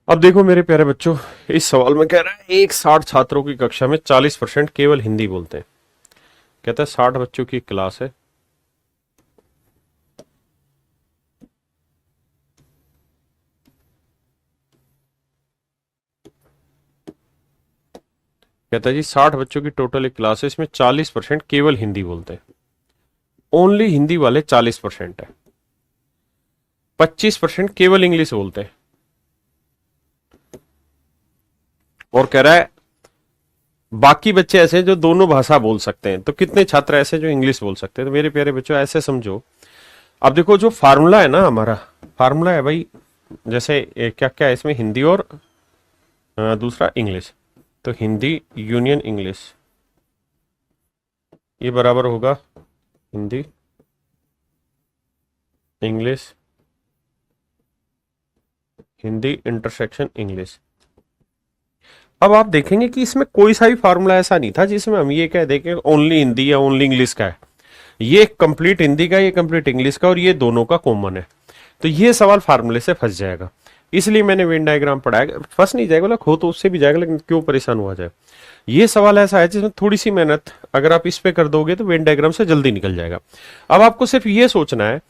अब देखो मेरे प्यारे बच्चों, इस सवाल में कह रहा है एक 60 छात्रों की कक्षा में 40% केवल हिंदी बोलते हैं। कहता है 60 बच्चों की क्लास है, कहता है जी 60 बच्चों की टोटल एक क्लास है, इसमें 40% केवल हिंदी बोलते हैं, ओनली हिंदी वाले 40% है, 25% केवल इंग्लिश बोलते हैं, और कह रहा है बाकी बच्चे ऐसे जो दोनों भाषा बोल सकते हैं। तो कितने छात्र ऐसे जो इंग्लिश बोल सकते हैं? तो मेरे प्यारे बच्चों ऐसे समझो, अब देखो जो फार्मूला है ना, हमारा फार्मूला है भाई, जैसे क्या क्या है इसमें, हिंदी और दूसरा इंग्लिश, तो हिंदी यूनियन इंग्लिश, ये बराबर होगा Hindi English, Hindi intersection English. अब आप देखेंगे कि इसमें कोई सा भी फार्मूला ऐसा नहीं था जिसमें हम ये कह दें कि ओनली हिंदी या ओनली इंग्लिश का है। ये कंप्लीट हिंदी का, ये कंप्लीट इंग्लिश का, और ये दोनों का कॉमन है। तो ये सवाल फार्मूले से फंस जाएगा, इसलिए मैंने वेन डायग्राम पढ़ाया। फंस नहीं जाएगा, बोला हो तो उससे भी जाएगा, लेकिन क्यों परेशान हुआ जाए। ये सवाल ऐसा है जिसमें थोड़ी सी मेहनत अगर आप इस पे कर दोगे तो वेन डायग्राम से जल्दी निकल जाएगा। अब आपको सिर्फ ये सोचना है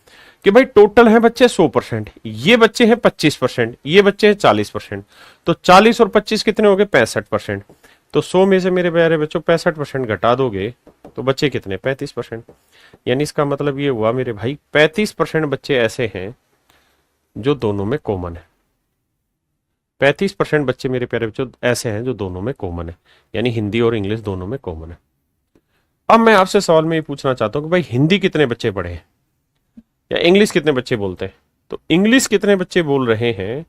कि भाई टोटल है बच्चे 100%, ये बच्चे हैं 25%, ये बच्चे हैं 40%, तो 40 और 25 कितने हो गए? 65%। तो 100 में से मेरे प्यारे बच्चों 65% घटा दोगे तो बच्चे कितने? 35%। यानी इसका मतलब ये हुआ मेरे भाई 35% बच्चे ऐसे हैं जो दोनों में कॉमन है। 35% बच्चे मेरे प्यारे बच्चों ऐसे हैं जो दोनों में कॉमन है, यानी हिंदी और इंग्लिश दोनों में कॉमन है। अब मैं आपसे सवाल में ये पूछना चाहता हूं कि भाई हिंदी कितने बच्चे पढ़े हैं या इंग्लिश कितने बच्चे बोलते हैं? तो इंग्लिश कितने बच्चे बोल रहे हैं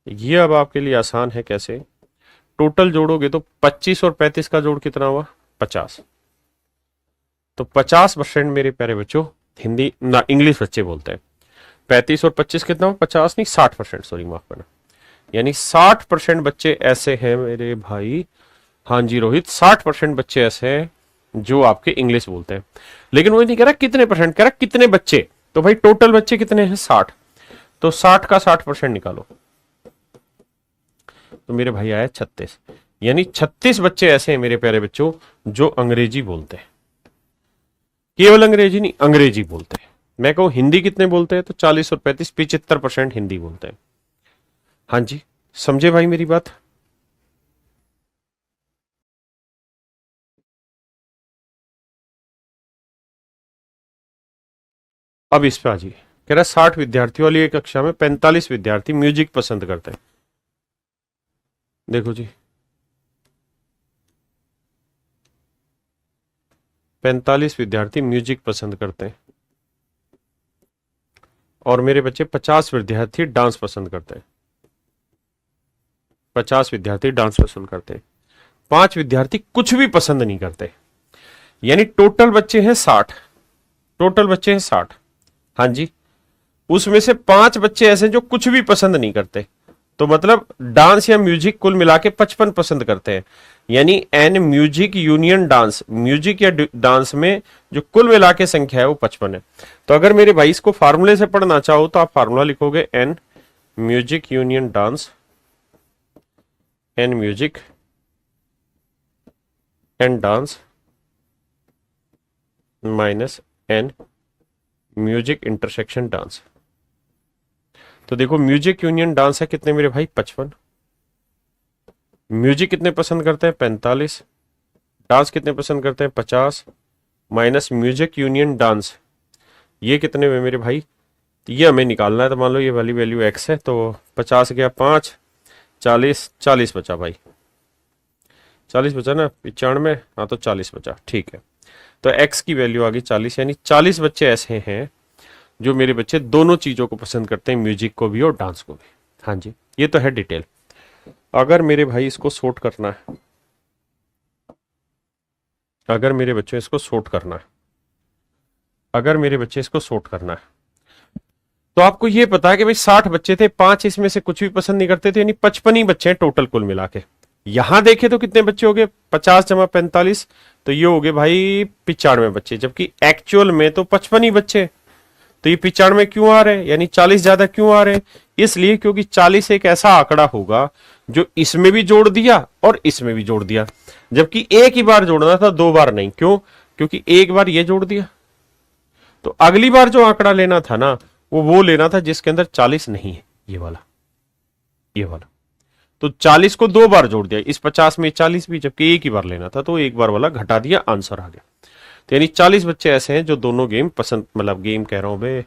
ये अब आपके लिए आसान है। कैसे? टोटल जोड़ोगे तो 25 और 35 का जोड़ कितना हुआ? 50। तो 50% मेरे प्यारे बच्चों हिंदी ना इंग्लिश बच्चे बोलते हैं। 35 और 25 कितना हुआ? 50 नहीं 60%, सॉरी माफ करना, यानी 60% बच्चे ऐसे हैं मेरे भाई। हाँ जी रोहित, 60% बच्चे ऐसे हैं जो आपके इंग्लिश बोलते हैं। लेकिन वो नहीं कह रहा कितने परसेंट, कह रहा कितने बच्चे। तो भाई टोटल बच्चे कितने हैं? 60। तो 60 का 60% निकालो, तो मेरे भाई आया 36। यानी 36 बच्चे ऐसे हैं मेरे प्यारे बच्चों जो अंग्रेजी बोलते हैं। केवल अंग्रेजी नहीं, अंग्रेजी बोलते हैं। मैं कहूं हिंदी कितने बोलते हैं? तो 40 और 35, 75% हिंदी बोलते हैं। हाँ जी, समझे भाई मेरी बात? अब इस पे आ जाइए। कह रहा 60 विद्यार्थियों वाली एक कक्षा में 45 विद्यार्थी म्यूजिक पसंद करते हैं। देखो जी, 45 विद्यार्थी म्यूजिक पसंद करते हैं और मेरे बच्चे 50 विद्यार्थी डांस पसंद करते हैं। 50 विद्यार्थी डांस पसंद करते हैं, 5 विद्यार्थी कुछ भी पसंद नहीं करते। यानी टोटल बच्चे हैं 60। टोटल बच्चे हैं 60। हाँ जी, उसमें से 5 बच्चे ऐसे जो कुछ भी पसंद नहीं करते। तो मतलब डांस या म्यूजिक कुल मिला के 55 पसंद करते हैं। यानी N music union dance, music या डांस में जो कुल मिला के संख्या है वो 55 है। तो अगर मेरे भाई इसको फार्मूले से पढ़ना चाहो तो आप फार्मूला लिखोगे N music union dance, N music and dance minus N music intersection dance. तो देखो म्यूजिक यूनियन डांस है कितने मेरे भाई? 55। म्यूजिक कितने पसंद करते हैं? 45। डांस कितने पसंद करते हैं? 50 माइनस म्यूजिक यूनियन डांस, ये कितने हुए मेरे भाई? ये हमें निकालना है। तो मान लो ये वाली वैल्यू x है, तो 50 गया 5, 40, 40 बचा भाई, 40 बचा ना, 95। हाँ तो 40 बचा, ठीक है। तो x की वैल्यू आ गई 40, यानी 40 बच्चे ऐसे हैं जो मेरे बच्चे दोनों चीजों को पसंद करते हैं, म्यूजिक को भी और डांस को भी। हाँ जी, ये तो है डिटेल। अगर मेरे भाई इसको सॉर्ट करना है, अगर मेरे बच्चे इसको सॉर्ट करना है, अगर मेरे बच्चे इसको सॉर्ट करना है, तो आपको ये पता है कि भाई 60 बच्चे थे, 5 इसमें से कुछ भी पसंद नहीं करते थे, यानी 55 ही बच्चे हैं टोटल कुल मिला के। यहां देखे तो कितने बच्चे हो गए, 50 जमा 45, तो ये हो गए भाई 95 बच्चे, जबकि एक्चुअल में तो 55 ही बच्चे। तो ये 95 क्यों आ रहे हैं, यानी 40 ज्यादा क्यों आ रहे हैं? इसलिए क्योंकि 40 एक ऐसा आंकड़ा होगा जो इसमें भी जोड़ दिया और इसमें भी जोड़ दिया, जबकि एक ही बार जोड़ना था, 2 बार नहीं। क्यों? क्योंकि एक बार ये जोड़ दिया, तो अगली बार जो आंकड़ा लेना था ना, वो लेना था जिसके अंदर 40 नहीं है, ये वाला, ये वाला। तो 40 को 2 बार जोड़ दिया, इस 50 में 40 भी, जबकि एक ही बार लेना था, तो एक बार वाला घटा दिया, आंसर आ गया। तो यानी 40 बच्चे ऐसे हैं जो दोनों गेम पसंद, मतलब गेम कह रहा हूं बे,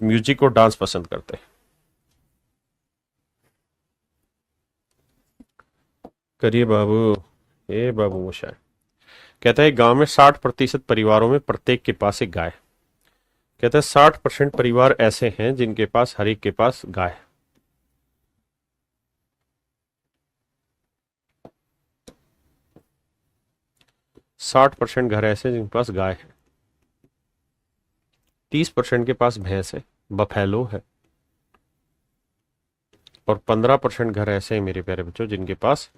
म्यूजिक और डांस पसंद करते हैं। करिए बाबू, ए बाबू मुशाय। कहता है गांव में 60% परिवारों में प्रत्येक के पास एक गाय। कहता है 60% परिवार ऐसे हैं जिनके पास हर एक के पास गाय। 60% घर ऐसे जिनके पास गाय है, 30% के पास भैंस है, बफेलो है, और 15% घर ऐसे हैं मेरे प्यारे बच्चों जिनके पास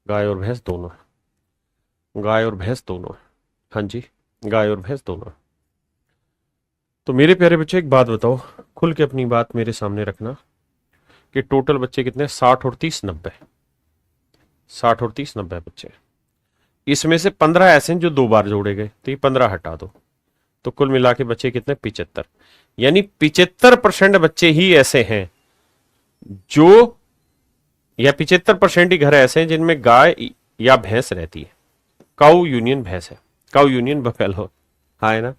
गाय और भैंस दोनों है। गाय और भैंस दोनों है, हाँ जी, गाय और भैंस दोनों है। तो मेरे प्यारे बच्चों एक बात बताओ, खुल के अपनी बात मेरे सामने रखना कि टोटल बच्चे कितने, 60 और 30 90, 60 और 30 90 बच्चे। इसमें से 15 ऐसे हैं जो 2 बार जोड़े गए, तो ये 15 हटा दो, तो कुल मिला के बच्चे कितने, 75। यानी 75% बच्चे ही ऐसे हैं जो, या 75% ही घर ऐसे हैं जिनमें गाय या भैंस रहती है। काउ यूनियन भैंस है, काउ यूनियन बफेलो, हाँ है ना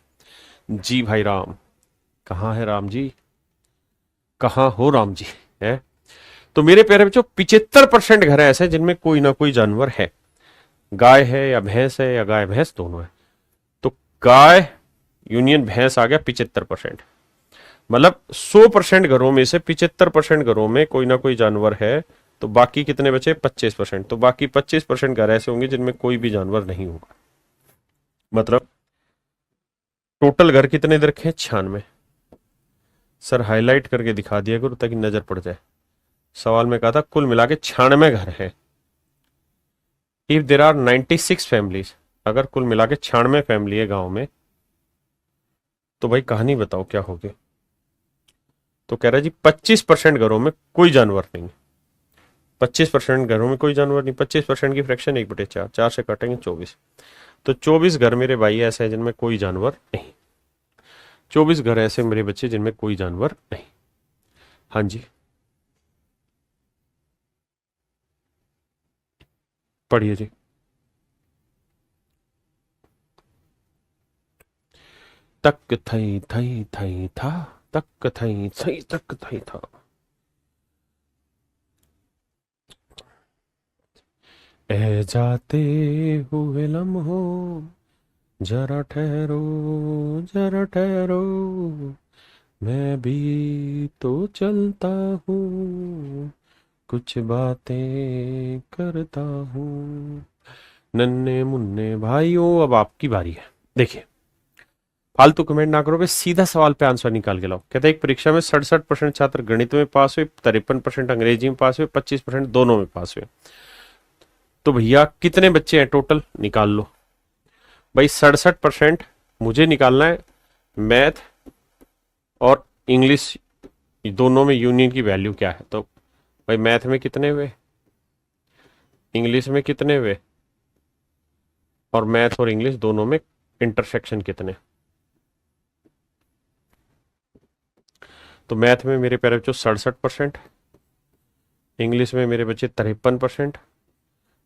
जी भाई राम। कहाँ है राम जी, कहाँ हो राम जी है? तो मेरे प्यारे बच्चों 75% घर ऐसे हैं जिनमें कोई ना कोई जानवर है, गाय है या भैंस है, या गाय भैंस दोनों है। तो गाय यूनियन भैंस आ गया 75%, मतलब 100% घरों में से 75% घरों में कोई ना कोई जानवर है। तो बाकी कितने बचे, 25%। तो बाकी 25% घर ऐसे होंगे जिनमें कोई भी जानवर नहीं होगा। मतलब टोटल घर कितने रखे, 96। सर हाईलाइट करके दिखा दिया करो ताकि नजर पड़ जाए। सवाल में कहा था कुल मिला के 96 घर है। इफ देर आर 96 फैमिलीज, अगर कुल मिला के 96 फैमिली है गांव में, तो भाई कहानी बताओ क्या होगी। तो कह रहा है जी 25% घरों में कोई जानवर नहीं, 25% घरों में कोई जानवर नहीं। 25% की फ्रैक्शन 1/4, 4 से काटेंगे 24। तो 24 घर मेरे भाई ऐसे हैं जिनमें कोई जानवर नहीं, 24 घर ऐसे मेरे बच्चे जिनमें कोई जानवर नहीं। हाँ जी, पढ़िए जी। तक थई थई थई था, तक थई थई तक थई था। ए जाते हुए लम्हो, जरा ठहरो, जरा ठहरो, मैं भी तो चलता हूँ, कुछ बातें करता हूँ। नन्हे मुन्ने भाइयों, अब आपकी बारी है। देखिए, फालतू कमेंट ना करो बे, सीधा सवाल पे आंसर निकाल के लाओ। कहते हैं एक परीक्षा में 67% छात्र गणित में पास हुए, 53% अंग्रेजी में पास हुए, 25% दोनों में पास हुए। तो भैया कितने बच्चे हैं टोटल, निकाल लो भाई। 67% मुझे निकालना है मैथ और इंग्लिश दोनों में यूनियन की वैल्यू क्या है। तो भाई मैथ में कितने हुए, इंग्लिश में कितने हुए, और मैथ और इंग्लिश दोनों में इंटरसेक्शन कितने। तो मैथ में मेरे प्यारे बच्चों 67%, इंग्लिश में मेरे बच्चे 53%,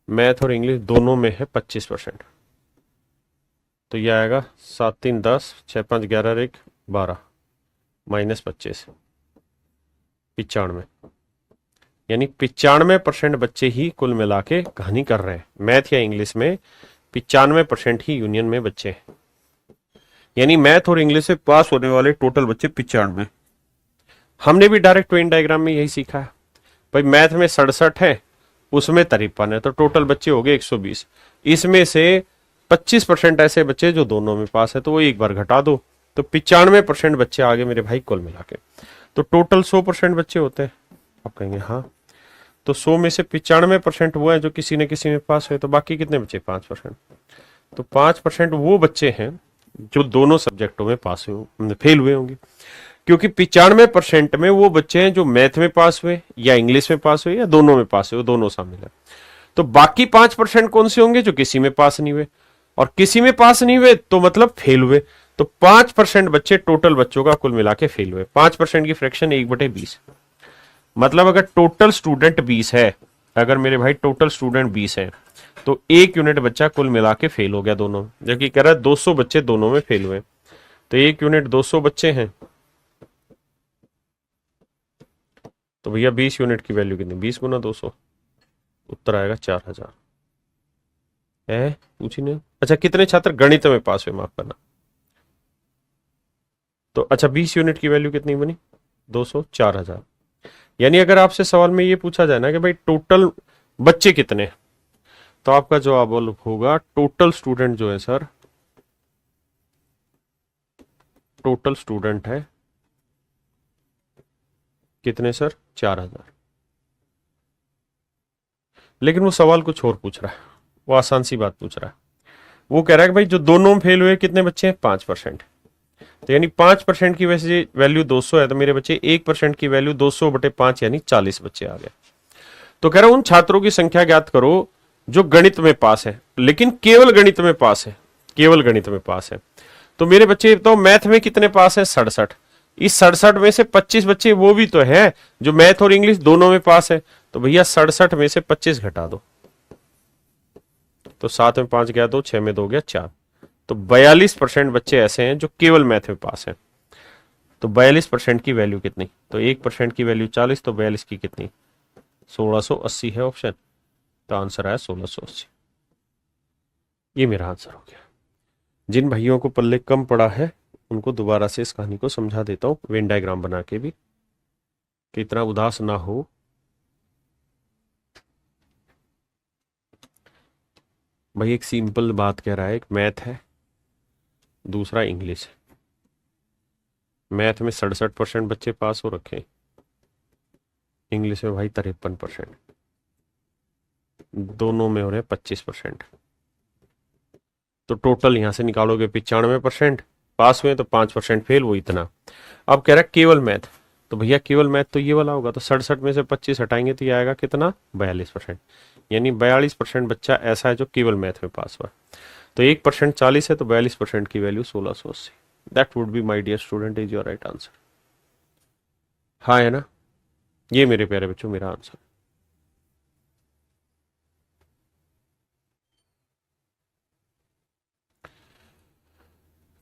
मैथ और इंग्लिश दोनों में है 25%। तो यह आएगा 7 3 10, 6 5 11 1 12 -25, 95। यानी 95% बच्चे ही कुल मिला के कहानी कर रहे हैं मैथ या इंग्लिश में। 95% ही यूनियन में बच्चे हैं। यानी मैथ और इंग्लिश से पास होने वाले टोटल बच्चे 95। हमने भी डायरेक्ट वेन डायग्राम में यही सीखा है भाई, मैथ में 67 है, उसमें 53 है, तो टोटल बच्चे हो गए 120। इसमें से 25% ऐसे बच्चे जो दोनों में पास है, तो वो एक बार घटा दो, तो 95% बच्चे आ गए मेरे भाई कुल मिला के। तो टोटल 100% बच्चे होते हैं। आप कहेंगे हाँ, तो 100 में से 95% वो है जो किसी न किसी में पास हुए, तो बाकी कितने बचे? 5%। तो 5% वो बच्चे हैं जो दोनों सब्जेक्टों में पास हुए, फेल हुए होंगे, क्योंकि 95% में वो बच्चे हैं जो मैथ में पास हुए या इंग्लिश में पास हुए या दोनों में पास हुए, दोनों शामिल है। तो बाकी 5% कौन से होंगे? जो किसी में पास नहीं हुए, और किसी में पास नहीं हुए तो मतलब फेल हुए। तो 5% बच्चे टोटल बच्चों का कुल मिला के फेल हुए। 5% की फ्रैक्शन 1/20, मतलब अगर टोटल स्टूडेंट 20 है, अगर मेरे भाई टोटल स्टूडेंट 20 है, तो 1 यूनिट बच्चा कुल मिला के फेल हो गया दोनों, जबकि कह रहा है 200 बच्चे दोनों में फेल हुए, तो 1 यूनिट 200 बच्चे हैं, तो भैया 20 यूनिट की वैल्यू कितनी? 20 गुना 200, उत्तर आएगा 4000 है। पूछी नहीं। अच्छा, कितने छात्र गणित में पास हुए? माफ करना। तो अच्छा, 20 यूनिट की वैल्यू कितनी बनी? 200, 4000। यानी अगर आपसे सवाल में ये पूछा जाए ना कि भाई टोटल बच्चे कितने, तो आपका जवाब होगा टोटल स्टूडेंट जो है सर, टोटल स्टूडेंट है कितने सर? 4000। लेकिन वो सवाल कुछ और पूछ रहा है, वो आसान सी बात पूछ रहा है। वो कह रहा है कि भाई जो दोनों में फेल हुए कितने बच्चे हैं? 5%। तो यानी 5% की वैसे वैल्यू 200 है, तो मेरे बच्चे 1% की वैल्यू 200/5 यानी 40 बच्चे आ गए। तो कह रहा हूं उन छात्रों की संख्या ज्ञात करो जो गणित में पास है, लेकिन केवल गणित में पास है, केवल गणित में पास है। तो मेरे बच्चे तो मैथ में कितने पास है? 67। इस 67 में से 25 बच्चे वो भी तो है जो मैथ और इंग्लिश दोनों में पास है, तो भैया 67 में से 25 घटा दो, तो 7 में 5 गया 2, 6 में 2 गया 4, तो 42% बच्चे ऐसे हैं जो केवल मैथ में पास है। तो 42% की वैल्यू कितनी? तो 1% की वैल्यू 40, तो 42 की कितनी? 1680 है ऑप्शन, तो आंसर आया 1680। ये मेरा आंसर हो गया। जिन भाइयों को पल्ले कम पड़ा है उनको दोबारा से इस कहानी को समझा देता हूं वेन डायग्राम बना के भी, कि इतना उदास ना हो। भाई एक सिंपल बात कह रहा है, एक मैथ है, दूसरा इंग्लिश है। मैथ में 67% बच्चे पास हो रखे, इंग्लिश में भाई 53%, दोनों में हो रहे 25%। तो टोटल यहां से निकालोगे 95% पास हुए, तो 5% फेल, वो इतना। अब कह रहा है केवल मैथ, तो भैया केवल मैथ तो ये वाला होगा, तो 67 में से 25 हटाएंगे तो ये आएगा कितना? 42%। यानी 42% बच्चा ऐसा है जो केवल मैथ में पास हुआ। तो 1% 40 है, तो 42% की value 1680। That would be my dear student is your right answer. हाँ है ना? ये मेरे प्यारे बच्चों मेरा आंसर।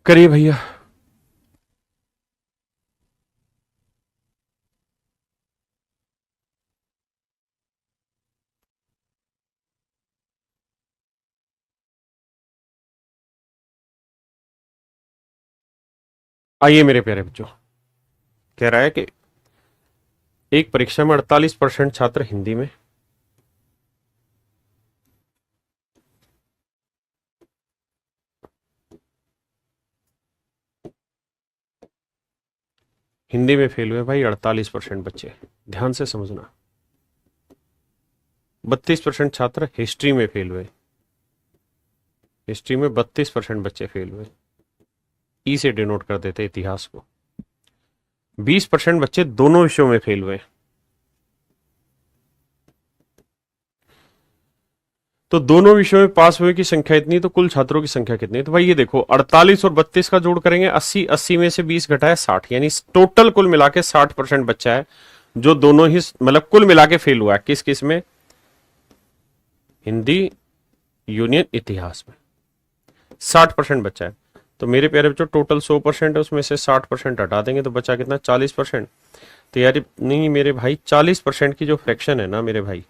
करिए भैया। आइए मेरे प्यारे बच्चों, कह रहा है कि एक परीक्षा में 48% छात्र हिंदी में, हिंदी में फेल हुए भाई 48% बच्चे, ध्यान से समझना। 32% छात्र हिस्ट्री में फेल हुए, हिस्ट्री में 32% बच्चे फेल हुए, ई से डिनोट कर देते इतिहास को। 20% बच्चे दोनों विषयों में फेल हुए, तो दोनों विषयों में पास हुए की संख्या इतनी, तो कुल छात्रों की संख्या कितनी? तो भाई ये देखो 48 और 32 का जोड़ करेंगे 80, 80 में से 20 घटाए 60, यानी टोटल कुल मिला के 60% बच्चा है जो दोनों ही मतलब कुल मिला के फेल हुआ है। किस किस में? हिंदी, यूनियन, इतिहास में 60% बच्चा है। तो मेरे प्यारे बच्चों टोटल 100% है, उसमें से 60% हटा देंगे तो बचा कितना? 40%। तो यार नहीं मेरे भाई 40% की जो फ्रैक्शन है ना मेरे भाई,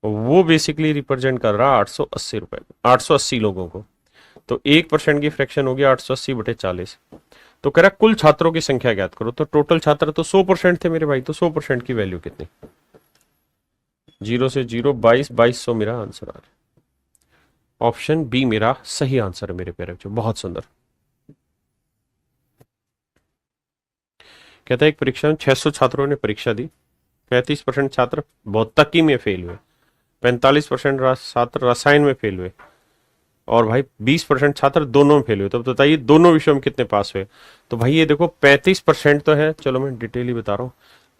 वो बेसिकली रिप्रेजेंट कर रहा है 880 रुपए, 880 लोगों को। तो 1% की फ्रैक्शन होगी 880/40। तो कह रहा कुल छात्रों की संख्या ज्ञात करो। तो टोटल छात्र तो 100% थे मेरे भाई, तो 100% की वैल्यू कितनी? 0 से 0 22, 2200 मेरा आंसर आ रहा है। ऑप्शन बी मेरा सही आंसर है मेरे प्यारे बच्चों, बहुत सुंदर। कहता है एक परीक्षा में 600 छात्रों ने परीक्षा दी, 35% छात्र भौतिकी में फेल हुए, 45% छात्र रसायन में फेल हुए, और भाई 20% छात्र दोनों में फेल हुए। तो बताइए दोनों विषयों में कितने पास हुए? तो भाई ये देखो 35% तो है, चलो मैं डिटेल ही बता रहा हूं।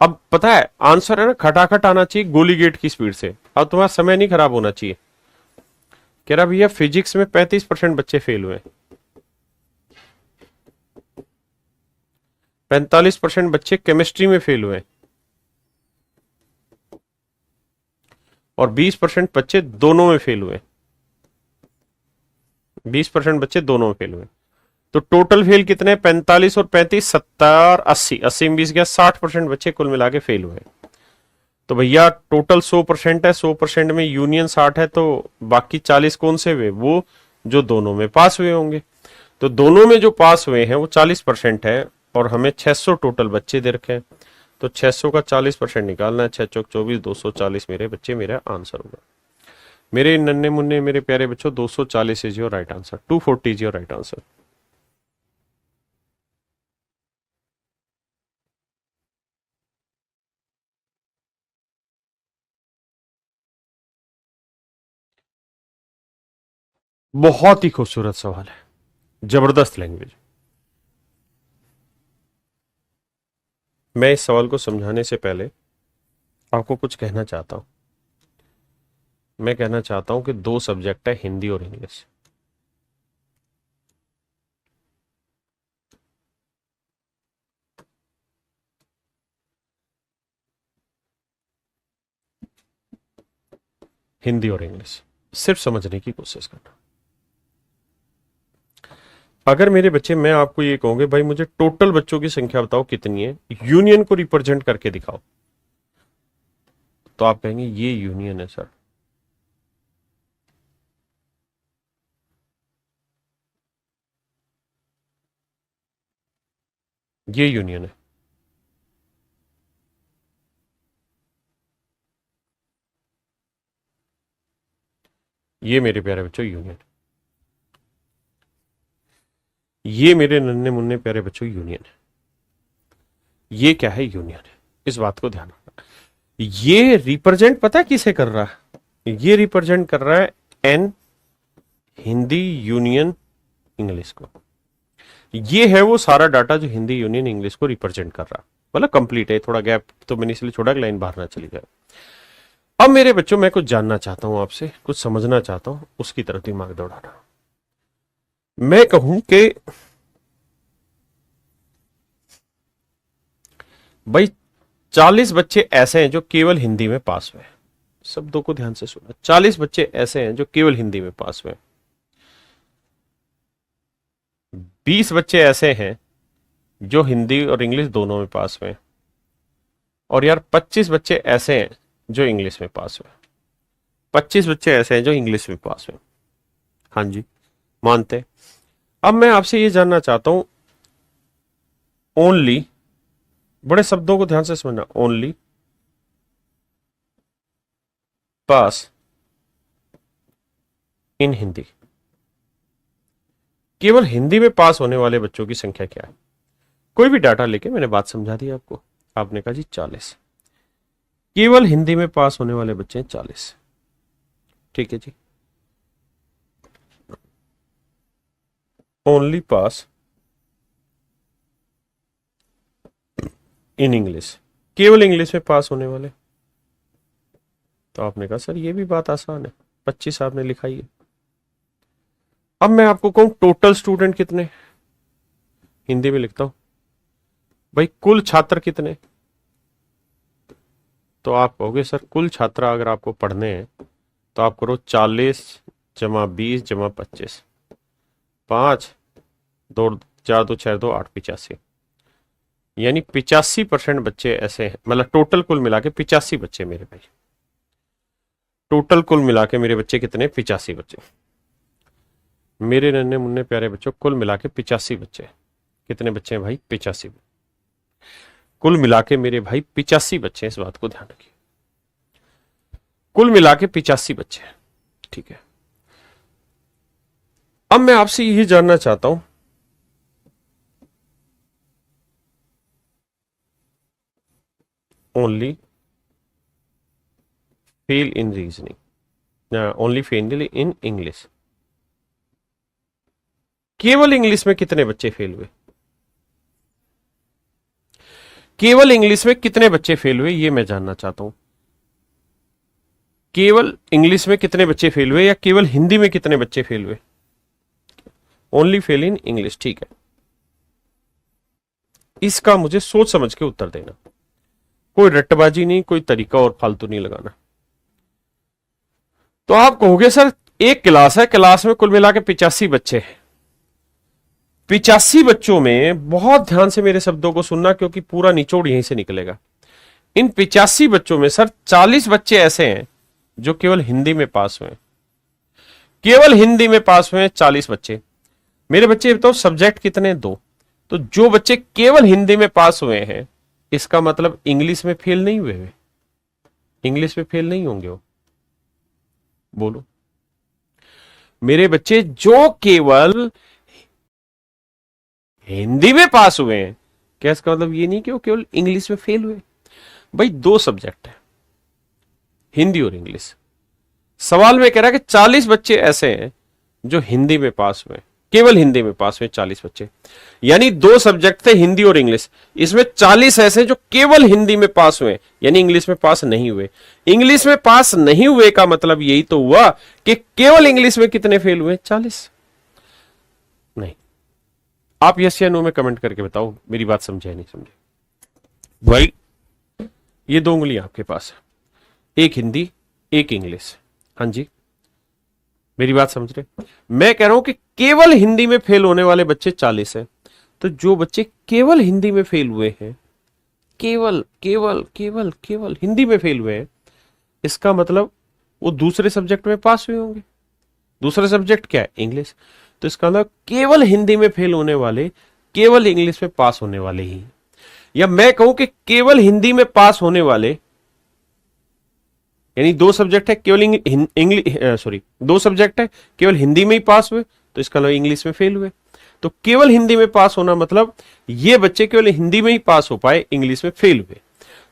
अब पता है आंसर है ना, खटाखट आना चाहिए गोली गेट की स्पीड से। अब तुम्हारा समय नहीं खराब होना चाहिए। कह रहा भैया फिजिक्स में 35% बच्चे फेल हुए, 45% बच्चे केमिस्ट्री में फेल हुए, और 20% बच्चे दोनों में फेल हुए। 20% बच्चे दोनों में फेल हुए। तो टोटल फेल कितने? 45 और 35, 70, 80, 80 में 20 गया, 60% बच्चे कुल मिला के फेल हुए। तो भैया टोटल 100% है, 100% में यूनियन 60 है, तो बाकी 40 कौन से हुए? वो जो दोनों में पास हुए होंगे। तो दोनों में जो पास हुए हैं वो 40% है, और हमें 600 टोटल बच्चे दे रखे हैं। तो 600 का 40% निकालना है, 6 चौक 24, 240 मेरे बच्चे मेरा आंसर होगा। मेरे नन्हे मुन्ने मेरे प्यारे बच्चों, 240 is your right answer, 240 is your right answer. बहुत ही खूबसूरत सवाल है, जबरदस्त लैंग्वेज। मैं इस सवाल को समझाने से पहले आपको कुछ कहना चाहता हूं। मैं कहना चाहता हूं कि दो सब्जेक्ट है, हिंदी और इंग्लिश। हिंदी और इंग्लिश सिर्फ समझने की कोशिश करना। अगर मेरे बच्चे, मैं आपको ये कहूंगे भाई मुझे टोटल बच्चों की संख्या बताओ कितनी है, यूनियन को रिप्रेजेंट करके दिखाओ, तो आप कहेंगे ये यूनियन है सर। ये यूनियन है। ये मेरे प्यारे बच्चों यूनियन। ये मेरे नन्हे मुन्ने प्यारे बच्चों यूनियन है। ये क्या है? यूनियन है। इस बात को ध्यान रखना। ये रिप्रेजेंट पता है किसे कर रहा है? ये रिप्रेजेंट कर रहा है एन, हिंदी यूनियन इंग्लिश को। ये है वो सारा डाटा जो हिंदी यूनियन इंग्लिश को रिप्रेजेंट कर रहा है। मतलब कंप्लीट है, थोड़ा गैप तो मैंने इसलिए छोड़ा कि लाइन बाहर ना चली जाए। अब मेरे बच्चों मैं कुछ जानना चाहता हूं आपसे, कुछ समझना चाहता हूं, उसकी तरफ दिमाग दौड़ाना। मैं कहूं कि भाई 40 बच्चे ऐसे हैं जो केवल हिंदी में पास हुए। शब्दों को ध्यान से सुना, 40 बच्चे ऐसे हैं जो केवल हिंदी में पास हुए। 20 बच्चे ऐसे हैं जो हिंदी और इंग्लिश दोनों में पास हुए। और यार 25 बच्चे ऐसे हैं जो इंग्लिश में पास हुए। 25 बच्चे ऐसे हैं जो इंग्लिश में पास हुए। हाँ जी, मानते। अब मैं आपसे ये जानना चाहता हूं, ओनली, बड़े शब्दों को ध्यान से समझना, ओनली पास इन हिंदी, केवल हिंदी में पास होने वाले बच्चों की संख्या क्या है? कोई भी डाटा लेके मैंने बात समझा दी आपको। आपने कहा जी 40, केवल हिंदी में पास होने वाले बच्चे हैं 40। ठीक है जी, ओनली पास इन इंग्लिश, केवल इंग्लिश में पास होने वाले। तो आपने कहा सर ये भी बात आसान है, 25 आपने लिखा ही है। अब मैं आपको कहूं टोटल स्टूडेंट कितने, हिंदी में लिखता हूं भाई कुल छात्र कितने। तो आप कहोगे सर कुल छात्र अगर आपको पढ़ने हैं तो आप करो 40 जमा 20 जमा 25, 5 दो 4 2 6 2 8, 85। यानी 85% बच्चे ऐसे हैं, मतलब टोटल कुल मिला के 85 बच्चे मेरे भाई। टोटल कुल मिला के मेरे बच्चे कितने? 85 बच्चे। मेरे नन्हे मुन्ने प्यारे बच्चों, कुल मिला के 85 बच्चे। कितने बच्चे हैं भाई? 85। कुल मिला के मेरे भाई 85 बच्चे हैं, इस बात को ध्यान रखिए। कुल मिला के 85 बच्चे हैं, ठीक है। अब मैं आपसे यही जानना चाहता हूं, only fail in reasoning, only fail in English, केवल इंग्लिश में कितने बच्चे फेल हुए? केवल इंग्लिश में कितने बच्चे फेल हुए, ये मैं जानना चाहता हूं। केवल इंग्लिश में कितने बच्चे फेल हुए, या केवल हिंदी में कितने बच्चे फेल हुए? ओनली फेल इन इंग्लिश, ठीक है। इसका मुझे सोच समझ के उत्तर देना, कोई रट्टबाजी नहीं, कोई तरीका और फालतू नहीं लगाना। तो आप कहोगे सर एक क्लास है, क्लास में कुल मिला के 85 बच्चे हैं। 85 बच्चों में, बहुत ध्यान से मेरे शब्दों को सुनना क्योंकि पूरा निचोड़ यहीं से निकलेगा। इन 85 बच्चों में सर 40 बच्चे ऐसे हैं जो केवल हिंदी में पास हुए। केवल हिंदी में पास हुए 40 बच्चे। मेरे बच्चे बताओ सब्जेक्ट कितने? 2। तो जो बच्चे केवल हिंदी में पास हुए हैं, इसका मतलब इंग्लिश में फेल नहीं हुए वे। इंग्लिश में फेल नहीं होंगे वो, बोलो। मेरे बच्चे जो केवल हिंदी में पास हुए हैं, क्या इसका मतलब ये नहीं कि वो केवल इंग्लिश में फेल हुए? भाई 2 सब्जेक्ट है, हिंदी और इंग्लिश। सवाल में कह रहा है कि 40 बच्चे ऐसे हैं जो हिंदी में पास हुए, केवल हिंदी में पास हुए 40 बच्चे, यानी 2 सब्जेक्ट थे हिंदी और इंग्लिश। इसमें 40 ऐसे जो केवल हिंदी में पास हुए, यानी इंग्लिश में पास नहीं हुए। इंग्लिश में पास नहीं हुए का मतलब यही तो हुआ कि केवल इंग्लिश में कितने फेल हुए? 40। नहीं, आप यस या नो में कमेंट करके बताओ, मेरी बात समझे नहीं समझे? भाई ये 2 उंगलियां आपके पास है, एक हिंदी एक इंग्लिश। हाँ जी, मेरी बात समझ रहे? मैं कह रहा हूं कि केवल हिंदी में फेल होने वाले बच्चे 40 हैं। तो जो बच्चे केवल हिंदी में फेल हुए हैं, केवल केवल केवल केवल हिंदी में फेल हुए हैं, इसका मतलब वो दूसरे सब्जेक्ट में पास हुए होंगे। दूसरा सब्जेक्ट क्या है? इंग्लिश। तो इसका मतलब केवल हिंदी में फेल होने वाले केवल इंग्लिश में पास होने वाले ही। या मैं कहूं कि केवल हिंदी में पास होने वाले, यानी 2 सब्जेक्ट है केवल इंग्लिश, सॉरी 2 सब्जेक्ट है केवल हिंदी में ही पास हुए, तो इसका मतलब इंग्लिश में फेल हुए। तो केवल हिंदी में पास होना मतलब ये बच्चे केवल हिंदी में ही पास हो पाए, इंग्लिश में फेल हुए।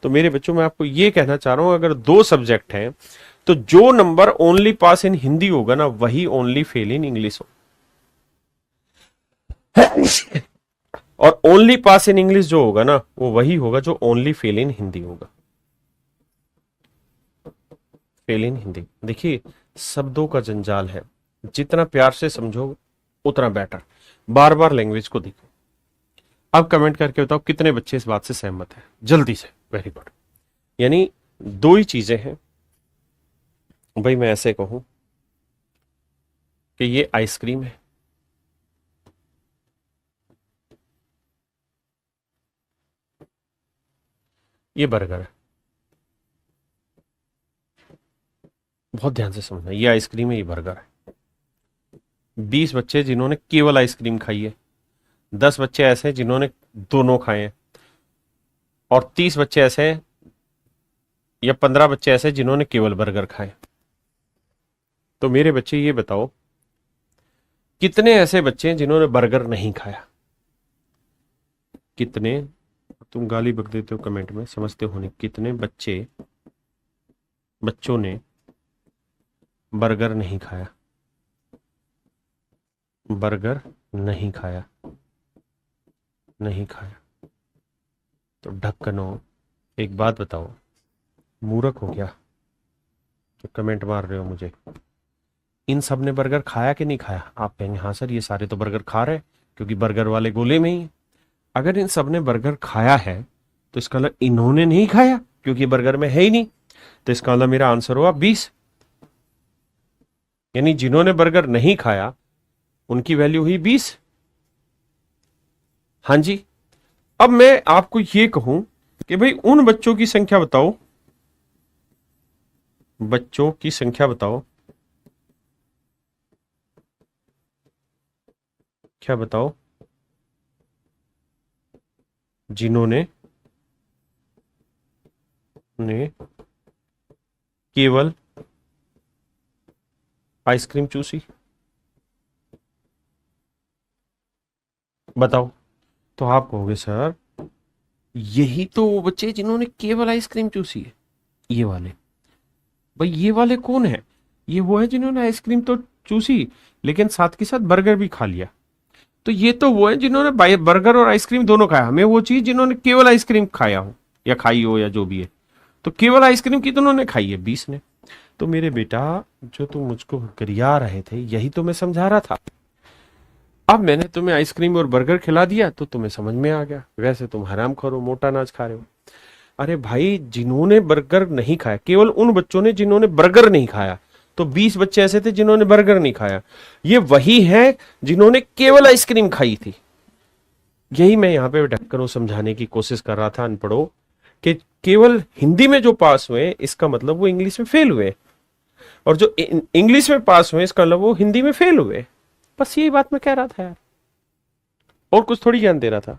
तो मेरे बच्चों मैं आपको ये कहना चाह रहा हूं, अगर 2 सब्जेक्ट हैं तो जो नंबर ओनली पास इन हिंदी होगा ना, वही ओनली फेल इन इंग्लिश हो। और ओनली पास इन इंग्लिश जो होगा ना, वो वही होगा जो ओनली फेल इन हिंदी होगा। फेल इन हिंदी। देखिए शब्दों का जंजाल है, जितना प्यार से समझो उतना बेटर। बार बार लैंग्वेज को देखो। अब कमेंट करके बताओ कितने बच्चे इस बात से सहमत हैं, जल्दी से। Very good. यानी 2 ही चीजें हैं भाई। मैं ऐसे कहूं कि ये आइसक्रीम है, ये बर्गर है। बहुत ध्यान से समझना, ये आइसक्रीम है, ये बर्गर है। 20 बच्चे जिन्होंने केवल आइसक्रीम खाई है, 10 बच्चे ऐसे हैं जिन्होंने दोनों खाए हैं, और 30 बच्चे ऐसे हैं या 15 बच्चे ऐसे जिन्होंने केवल बर्गर खाए। तो मेरे बच्चे ये बताओ कितने ऐसे बच्चे हैं जिन्होंने बर्गर नहीं खाया? कितने? तुम गाली बक देते हो कमेंट में, समझते हो नहीं। कितने बच्चों ने बर्गर नहीं खाया? बर्गर नहीं खाया, नहीं खाया। तो ढक्कनो, एक बात बताओ, मूर्ख हो क्या तो कमेंट मार रहे हो मुझे? इन सब ने बर्गर खाया कि नहीं खाया? आप कहेंगे हाँ सर ये सारे तो बर्गर खा रहे क्योंकि बर्गर वाले गोले में ही। अगर इन सब ने बर्गर खाया है तो इसका मतलब इन्होंने नहीं खाया क्योंकि बर्गर में है ही नहीं। तो इसका मतलब मेरा आंसर हुआ 20। यानी जिन्होंने बर्गर नहीं खाया उनकी वैल्यू हुई 20। हाँ जी। अब मैं आपको ये कहूं कि भाई उन बच्चों की संख्या बताओ बच्चों की संख्या बताओ, क्या बताओ, जिन्होंने ने केवल आइसक्रीम चूसी, बताओ। तो आप कहोगे सर यही तो वो बच्चे जिन्होंने केवल आइसक्रीम चूसी है, ये वाले। भाई ये वाले कौन है? ये वो है जिन्होंने आइसक्रीम तो चूसी लेकिन साथ के साथ बर्गर भी खा लिया। तो ये तो वो है जिन्होंने बर्गर और आइसक्रीम दोनों खाया। हमें वो चीज जिन्होंने केवल आइसक्रीम खाया हो या खाई हो या जो भी है। तो केवल आइसक्रीम कितनों ने खाई है? 20 ने। तो मेरे बेटा जो तुम मुझको गरिया रहे थे यही तो मैं समझा रहा था। अब मैंने तुम्हें आइसक्रीम और बर्गर खिला दिया तो तुम्हें समझ में आ गया। वैसे तुम हराम खोरो, मोटा अनाज खा रहे हो। अरे भाई जिन्होंने बर्गर नहीं खाया, केवल उन बच्चों ने जिन्होंने बर्गर नहीं खाया। तो 20 बच्चे ऐसे थे जिन्होंने बर्गर नहीं खाया। ये वही है जिन्होंने केवल आइसक्रीम खाई थी। यही मैं यहाँ पे ढक्कनों समझाने की कोशिश कर रहा था अनपढ़ों कि केवल हिंदी में जो पास हुए इसका मतलब वो इंग्लिश में फेल हुए, और जो इंग्लिश में पास हुए इसका मतलब वो हिंदी में फेल हुए। बस यही बात मैं कह रहा था यार, और कुछ थोड़ी ज्ञान दे रहा था।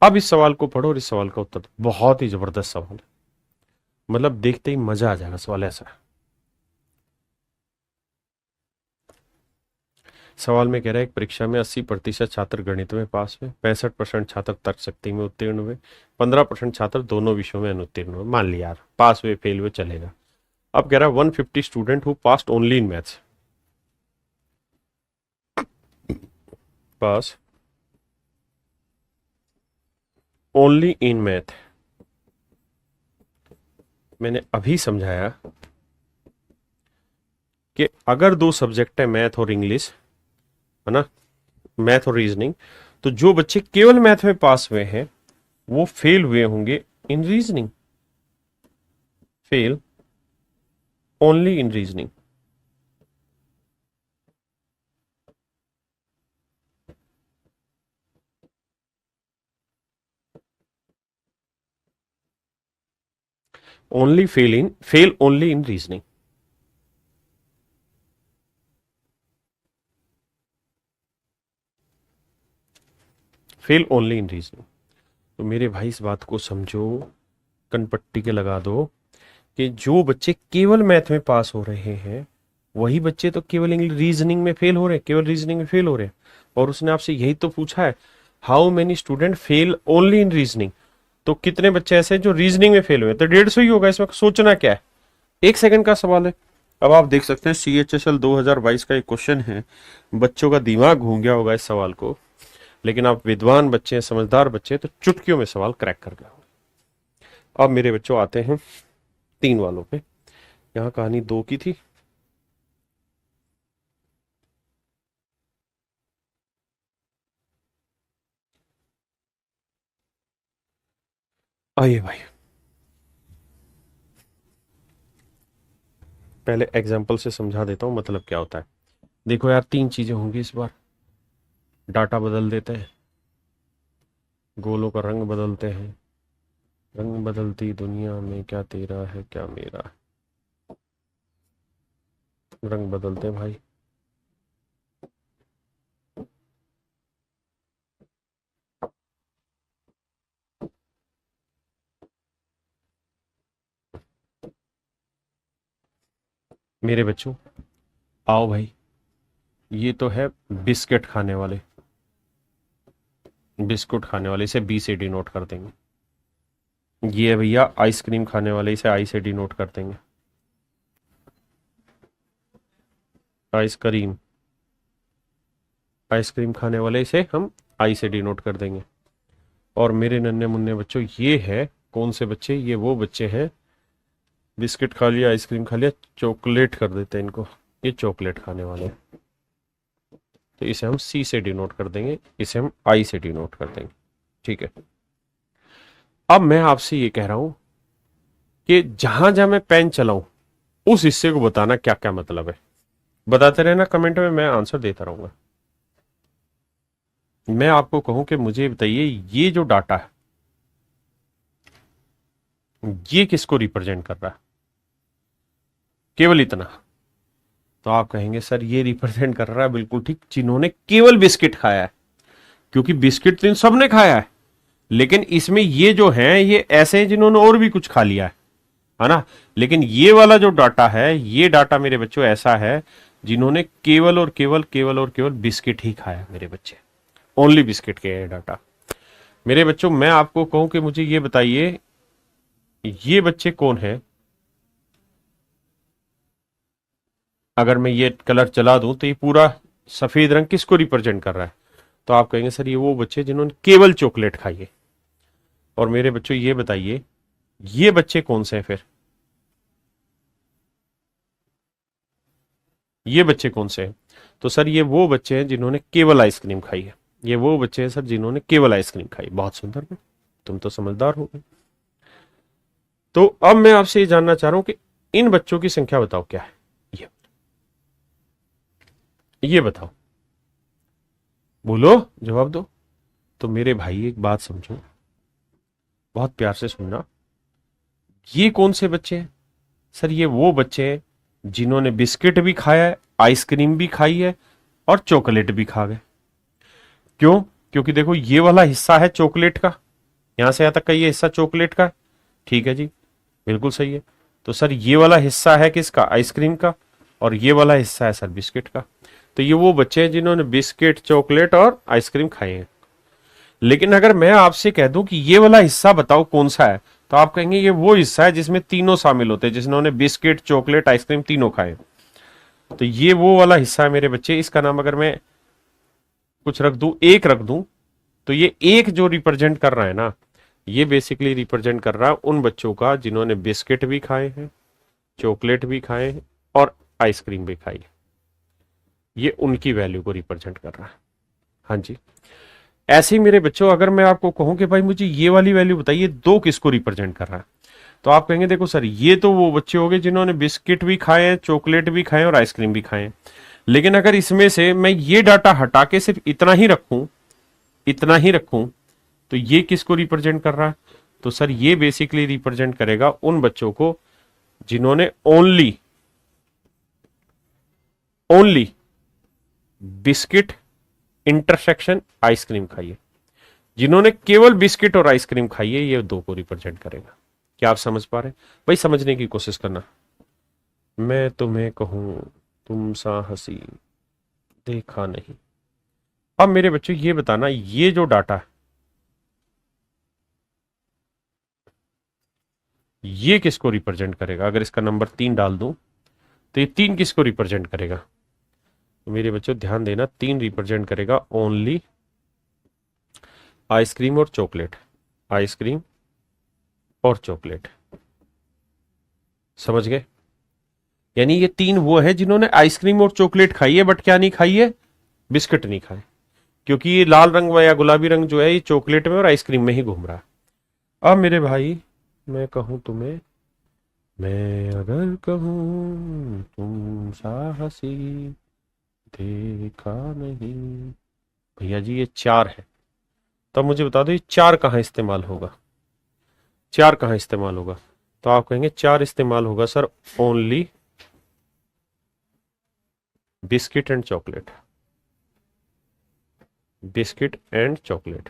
अब इस सवाल को पढ़ो और इस सवाल का उत्तर दो। बहुत ही जबरदस्त सवाल है, मतलब देखते ही मजा आ जाएगा। सवाल ऐसा है, सवाल में कह रहा है एक परीक्षा में 80% छात्र गणित में पास हुए, 65% छात्र तर्क शक्ति में उत्तीर्ण हुए, 15% छात्र दोनों विषयों में अनुत्तीर्ण हुए। मान लिया यार, पास हुए फेल हुए चलेगा। अब कह रहा है 150 student who passed only in maths, pass only in math. मैंने अभी समझाया कि अगर दो सब्जेक्ट है मैथ और इंग्लिश, है ना, मैथ और रीजनिंग, तो जो बच्चे केवल मैथ में पास हुए हैं वो फेल हुए होंगे इन reasoning, fail only in reasoning. Only fail only in reasoning. Fail only in reasoning. तो मेरे भाई इस बात को समझो, कनपट्टी के लगा दो कि जो बच्चे केवल मैथ में पास हो रहे हैं वही बच्चे तो केवल रीजनिंग में फेल हो रहे हैं, केवल रीजनिंग में फेल हो रहे हैं। और उसने आपसे यही तो पूछा है, how many student fail only in reasoning. तो कितने बच्चे ऐसे हैं जो रीजनिंग में फेल हुए? तो 150 ही होगा। इसमें सोचना क्या है, 1 सेकंड का सवाल है। अब आप देख सकते हैं CHSL 2022 का एक क्वेश्चन है। बच्चों का दिमाग घूम गया होगा इस सवाल को, लेकिन आप विद्वान बच्चे हैं, समझदार बच्चे हैं, तो चुटकियों में सवाल क्रैक कर गया। अब मेरे बच्चों आते हैं 3 वालों पे। यहाँ कहानी 2 की थी। आइए भाई, पहले एग्जाम्पल से समझा देता हूँ मतलब क्या होता है। देखो यार 3 चीजें होंगी इस बार। डाटा बदल देते हैं, गोलों का रंग बदलते हैं, रंग बदलती दुनिया में क्या तेरा है क्या मेरा। रंग बदलते हैं भाई। मेरे बच्चों आओ भाई, ये तो है बिस्किट खाने वाले, बिस्कुट खाने वाले, इसे बी से डिनोट कर देंगे। ये है भैया आइसक्रीम खाने वाले, इसे आई से डिनोट कर देंगे। आइसक्रीम, आइसक्रीम खाने वाले इसे हम आई से डिनोट कर देंगे। और मेरे नन्हे मुन्ने बच्चों ये है कौन से बच्चे? ये वो बच्चे हैं, बिस्किट खा लिया, आइसक्रीम खा लिया, चॉकलेट कर देते हैं इनको, ये चॉकलेट खाने वाले। तो इसे हम सी से डिनोट कर देंगे, इसे हम आई से डिनोट कर देंगे। ठीक है। अब मैं आपसे ये कह रहा हूं कि जहां जहां मैं पेन चलाऊं उस हिस्से को बताना क्या क्या मतलब है। बताते रहना कमेंट में, मैं आंसर देता रहूंगा। मैं आपको कहूं कि मुझे बताइए ये जो डाटा है ये किसको रिप्रेजेंट कर रहा है? केवल इतना। तो आप कहेंगे सर ये रिप्रेजेंट कर रहा है बिल्कुल ठीक, जिन्होंने केवल बिस्किट खाया है, क्योंकि बिस्किट तो इन सबने खाया है, लेकिन इसमें ये जो है ये ऐसे हैं जिन्होंने और भी कुछ खा लिया है ना। लेकिन ये वाला जो डाटा है, ये डाटा मेरे बच्चों ऐसा है जिन्होंने केवल और केवल केवल और केवल बिस्किट ही खाया मेरे बच्चे, ओनली बिस्किट के है डाटा। मेरे बच्चों मैं आपको कहूं कि मुझे ये बताइए ये बच्चे कौन है, अगर मैं ये कलर चला दूं तो ये पूरा सफेद रंग किसको रिप्रेजेंट कर रहा है? तो आप कहेंगे सर ये वो बच्चे जिन्होंने केवल चॉकलेट खाई है। और मेरे बच्चों ये बताइए ये बच्चे कौन से हैं फिर? ये बच्चे कौन से हैं? तो सर ये वो बच्चे हैं जिन्होंने केवल आइसक्रीम खाई है। ये वो बच्चे हैं सर जिन्होंने केवल आइसक्रीम खाई। बहुत सुंदर, तुम तो समझदार हो गए। तो अब मैं आपसे ये जानना चाह रहा हूं कि इन बच्चों की संख्या बताओ क्या है, ये बताओ, बोलो, जवाब दो। तो मेरे भाई एक बात समझो, बहुत प्यार से सुनना, ये कौन से बच्चे हैं? सर ये वो बच्चे हैं जिन्होंने बिस्किट भी खाया है, आइसक्रीम भी खाई है और चॉकलेट भी खा गए। क्यों? क्योंकि देखो ये वाला हिस्सा है चॉकलेट का, यहां से यहां तक का ये हिस्सा चॉकलेट का, ठीक है जी, बिल्कुल सही है। तो सर ये वाला हिस्सा है किसका? आइसक्रीम का, और ये वाला हिस्सा है सर बिस्किट का। तो ये वो बच्चे हैं जिन्होंने बिस्किट, चॉकलेट और आइसक्रीम खाए हैं। लेकिन अगर मैं आपसे कह दूं कि ये वाला हिस्सा बताओ कौन सा है, तो आप कहेंगे ये वो हिस्सा है जिसमें तीनों शामिल होते हैं, जिन्होंने बिस्किट, चॉकलेट, आइसक्रीम तीनों खाए। तो ये वो वाला हिस्सा है मेरे बच्चे। इसका नाम अगर मैं कुछ रख दूं, एक रख दूं, तो ये एक जो रिप्रेजेंट कर रहा है ना, ये बेसिकली रिप्रेजेंट कर रहा है उन बच्चों का जिन्होंने बिस्किट भी खाए हैं, चॉकलेट भी खाए हैं और आइसक्रीम भी खाई है। ये उनकी वैल्यू को रिप्रेजेंट कर रहा है। हाँ जी, ऐसे ही मेरे बच्चों अगर मैं आपको कहूं कि भाई मुझे ये वाली वैल्यू बताइए, दो किसको रिप्रेजेंट कर रहा है, तो आप कहेंगे देखो सर ये तो वो बच्चे हो गए जिन्होंने बिस्किट भी खाए हैं, चॉकलेट भी खाए और आइसक्रीम भी खाए हैं। लेकिन अगर इसमें से मैं ये डाटा हटा के सिर्फ इतना ही रखूं, तो ये किसको रिप्रेजेंट कर रहा है? तो सर ये बेसिकली रिप्रेजेंट करेगा उन बच्चों को जिन्होंने ओनली बिस्किट इंटरसेक्शन आइसक्रीम खाई है। जिन्होंने केवल बिस्किट और आइसक्रीम खाई है, ये दो को रिप्रेजेंट करेगा। क्या आप समझ पा रहे हैं भाई? समझने की कोशिश करना। मैं तुम्हें कहूं तुम सा हंसी देखा नहीं। अब मेरे बच्चों ये बताना, ये जो डाटा है ये किसको रिप्रेजेंट करेगा? अगर इसका नंबर 3 डाल दूं तो ये 3 किसको रिप्रेजेंट करेगा? तो मेरे बच्चों ध्यान देना, 3 रिप्रेजेंट करेगा ओनली आइसक्रीम और चॉकलेट, आइसक्रीम और चॉकलेट। समझ गए? यानी ये 3 वो है जिन्होंने आइसक्रीम और चॉकलेट खाई है, बट क्या नहीं खाई है? बिस्किट नहीं खाए, क्योंकि ये लाल रंग या गुलाबी रंग जो है ये चॉकलेट में और आइसक्रीम में ही घूम रहा है। अब मेरे भाई मैं कहूं तुम्हें, मैं अगर कहूं तुम साहसी देखा नहीं, भैया जी ये 4 है। तब मुझे बता दो ये 4 कहां इस्तेमाल होगा? 4 कहां इस्तेमाल होगा? तो आप कहेंगे 4 इस्तेमाल होगा sir only biscuit and chocolate, biscuit and chocolate.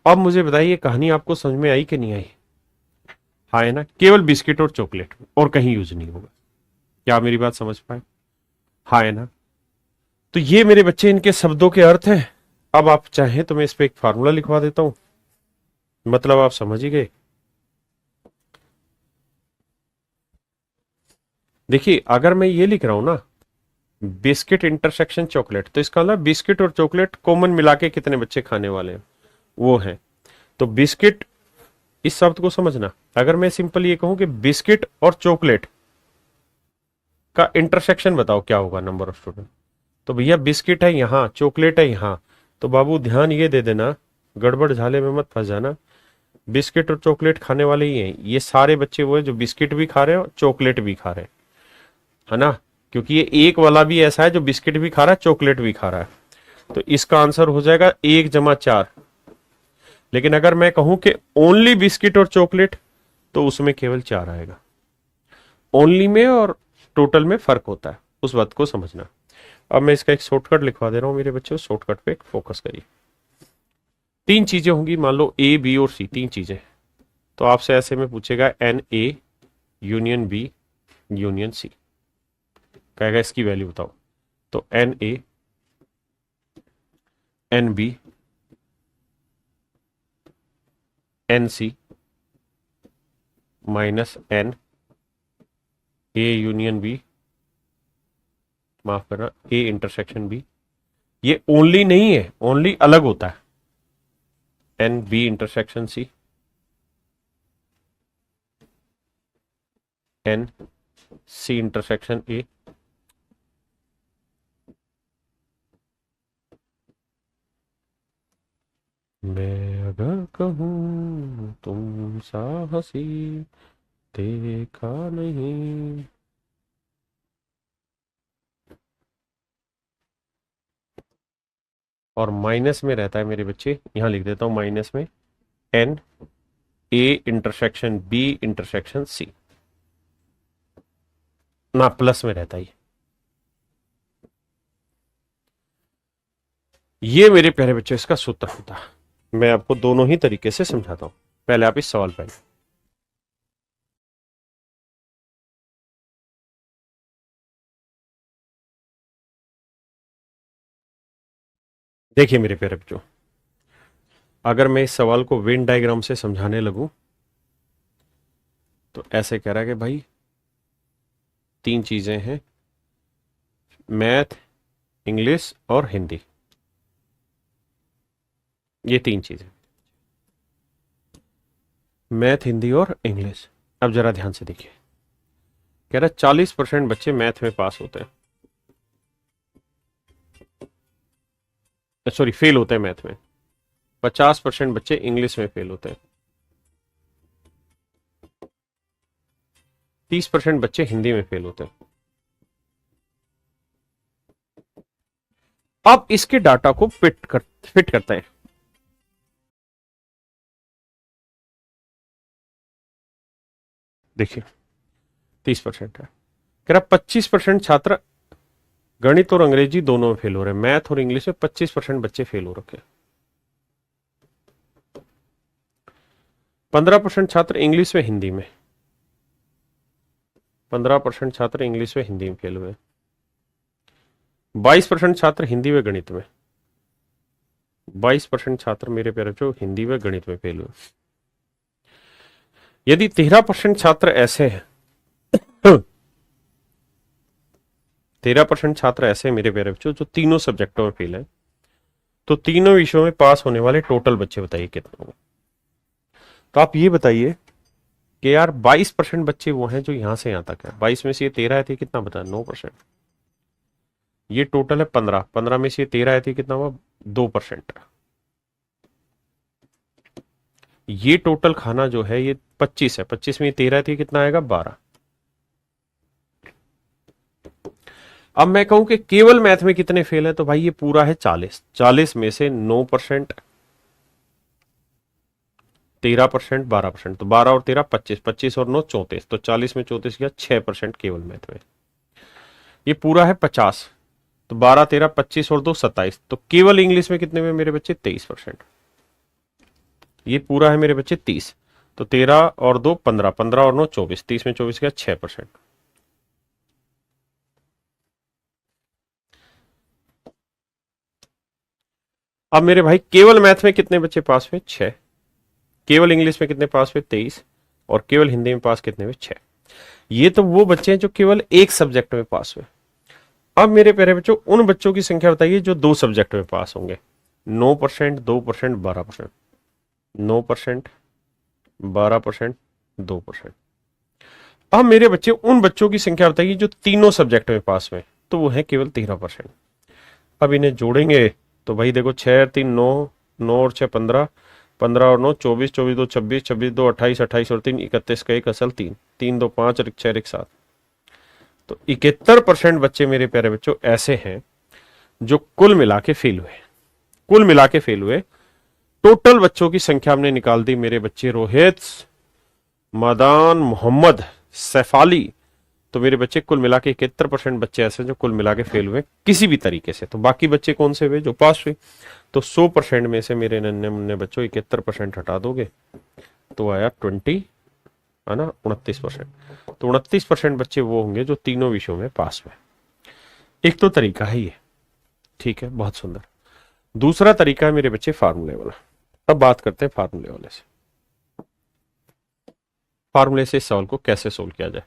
अब मुझे बताइए कहानी आपको समझ में आई कि नहीं आई? हाँ है ना, केवल बिस्किट और चॉकलेट और कहीं यूज नहीं होगा। क्या आप मेरी बात समझ पाए? हाँ है ना। तो ये मेरे बच्चे इनके शब्दों के अर्थ हैं। अब आप चाहें तो मैं इस पे एक फार्मूला लिखवा देता हूं, मतलब आप समझ ही गए। देखिए अगर मैं ये लिख रहा हूं ना बिस्किट इंटरसेक्शन चॉकलेट, तो इसका मतलब बिस्किट और चॉकलेट कॉमन मिला के कितने बच्चे खाने वाले हैं वो है। तो बिस्किट, इस शब्द को समझना, अगर मैं सिंपल ये कहूं कि बिस्किट और चॉकलेट का इंटरसेक्शन बताओ क्या होगा नंबर ऑफ स्टूडेंट, तो भैया बिस्किट है यहां, चॉकलेट है यहां, तो बाबू ध्यान ये दे देना, गड़बड़ झाले में मत फंस जाना, बिस्किट और चॉकलेट खाने वाले ही हैं। ये सारे बच्चे वो है जो बिस्किट भी खा रहे हैं और चॉकलेट भी खा रहे हैं, है ना, क्योंकि ये एक वाला भी ऐसा है जो बिस्किट भी खा रहा है, चॉकलेट भी खा रहा है। तो इसका आंसर हो जाएगा 1 + 4। लेकिन अगर मैं कहूं कि ओनली बिस्किट और चॉकलेट, तो उसमें केवल 4 आएगा। ओनली में और टोटल में फर्क होता है, उस बात को समझना। अब मैं इसका एक शॉर्टकट लिखवा दे रहा हूं मेरे बच्चों, शॉर्टकट पे फोकस करिए। 3 चीजें होंगी, मान लो ए, बी और सी, 3 चीजें। तो आपसे ऐसे में पूछेगा N A union B union C, कहेगा इसकी वैल्यू बताओ। तो N A, N B, N C minus N A union B, माफ करना, ए इंटरसेक्शन बी। ये ओनली नहीं है, ओनली अलग होता है। N B intersection C, N C intersection A, मैं अगर कहूं तुम साहसी देखा नहीं। और माइनस में रहता है मेरे बच्चे, यहां लिख देता हूं माइनस में, N A intersection B intersection C, ना प्लस में रहता है। ये मेरे प्यारे बच्चों इसका सूत्र होता है। मैं आपको दोनों ही तरीके से समझाता हूं। पहले आप इस सवाल पहले देखिए मेरे प्यारे बच्चों, अगर मैं इस सवाल को वेन डायग्राम से समझाने लगूं तो ऐसे कह रहा है कि भाई 3 चीजें हैं, मैथ, इंग्लिश और हिंदी, ये 3 चीजें, मैथ, हिंदी और इंग्लिश। अब जरा ध्यान से देखिए, कह रहा 40% बच्चे मैथ में पास होते हैं, सॉरी फेल होते हैं मैथ में, 50% बच्चे इंग्लिश में फेल होते हैं, 30% बच्चे हिंदी में फेल होते हैं। अब इसके डाटा को फिट करते हैं। देखिए 30% है, कह रहा 25% छात्र गणित और अंग्रेजी दोनों में फेल हो रहे हैं, मैथ और इंग्लिश में 25% बच्चे फेल हो रखे हैं। 15% छात्र इंग्लिश में हिंदी में, 15% छात्र इंग्लिश में हिंदी में फेल हुए, 22% छात्र हिंदी व गणित में, 22% छात्र मेरे प्यारे बच्चों हिंदी व गणित में फेल हुए। यदि 13% छात्र ऐसे हैं 13% छात्र ऐसे मेरे प्यारे बच्चों जो तीनों सब्जेक्टों में फेल है, तो तीनों विषयों में पास होने वाले टोटल बच्चे बताइए कितने होंगे। तो आप ये बताइए कि यार 22% बच्चे वो हैं जो यहां से यहां तक है, 22 में से ये 13 आए थे, कितना बता, 9%। ये टोटल है 15, 15 में से ये 13 आए थे, कितना हुआ, 2%। ये टोटल खाना जो है ये 25 है, 25 में ये 13 थी, कितना आएगा, 12। अब मैं कहूं कि केवल मैथ में कितने फेल है, तो भाई ये पूरा है 40, 40 में से 9%, 13%, 12%, तो 12 और 13 25, 25 और 9 34, तो 40 में 34 गया, 6% केवल मैथ में। ये पूरा है 50, तो 12 13 25 और 2 27, तो केवल इंग्लिश में कितने में मेरे बच्चे, 23%। ये पूरा है मेरे बच्चे 30, तो 13 और 2 15, 15 और 9 24, 30 में 24 गया, 6%। अब मेरे भाई केवल मैथ में कितने बच्चे पास हुए, 6, केवल इंग्लिश में कितने पास हुए, 23, और केवल हिंदी में पास कितने हुए, 6। ये तो वो बच्चे हैं जो केवल एक सब्जेक्ट में पास हुए। अब मेरे प्यारे बच्चों उन बच्चों की संख्या बताइए जो 2 सब्जेक्ट में पास होंगे। 9%, 2%, 12%, 9%, 12%, 2%। अब मेरे बच्चे उन बच्चों की संख्या बताइए जो तीनों सब्जेक्ट में पास हुए, तो वो है केवल 13%। अब इन्हें जोड़ेंगे तो भाई देखो 6 3 9, 9 और 6 15, 15 और 9 24, 24 2 26, 26 2 28, 28 और 3 31 का 1 असल 3, 3 2 5 और 6 1 7। तो 71% बच्चे मेरे प्यारे बच्चों ऐसे हैं जो कुल मिला के फेल हुए, कुल मिला के फेल हुए। टोटल बच्चों की संख्या हमने निकाल दी मेरे बच्चे रोहित मदान मोहम्मद सैफाली। तो मेरे बच्चे कुल मिला के 71% बच्चे ऐसे जो कुल मिला के फेल हुए किसी भी तरीके से। तो बाकी बच्चे कौन से हुए जो पास हुए। तो 100% में से मेरे नन्हे मुन्ने बच्चों 71% हटा दोगे तो आया 20, है ना, 29%। तो 29% बच्चे वो होंगे जो तीनों विषयों में पास हुए। एक तो तरीका है ये, ठीक है, बहुत सुंदर। दूसरा तरीका है मेरे बच्चे फार्मूले वाला। अब बात करते हैं फार्मूले वाले से। फार्मूले से इस सवाल को कैसे सोल्व किया जाए।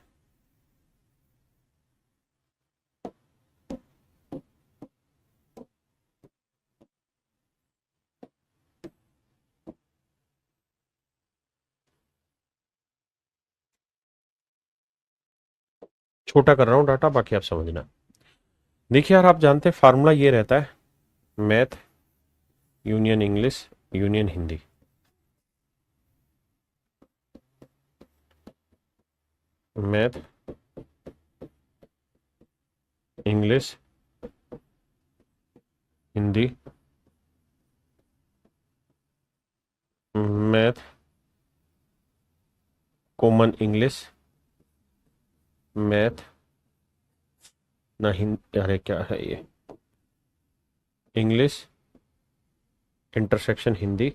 छोटा कर रहा हूं डाटा, बाकी आप समझना। देखिए यार, आप जानते हैं फार्मूला ये रहता है, math union English union Hindi. Math English Hindi, math common English, math ना हिंदी, अरे क्या है ये, English intersection Hindi,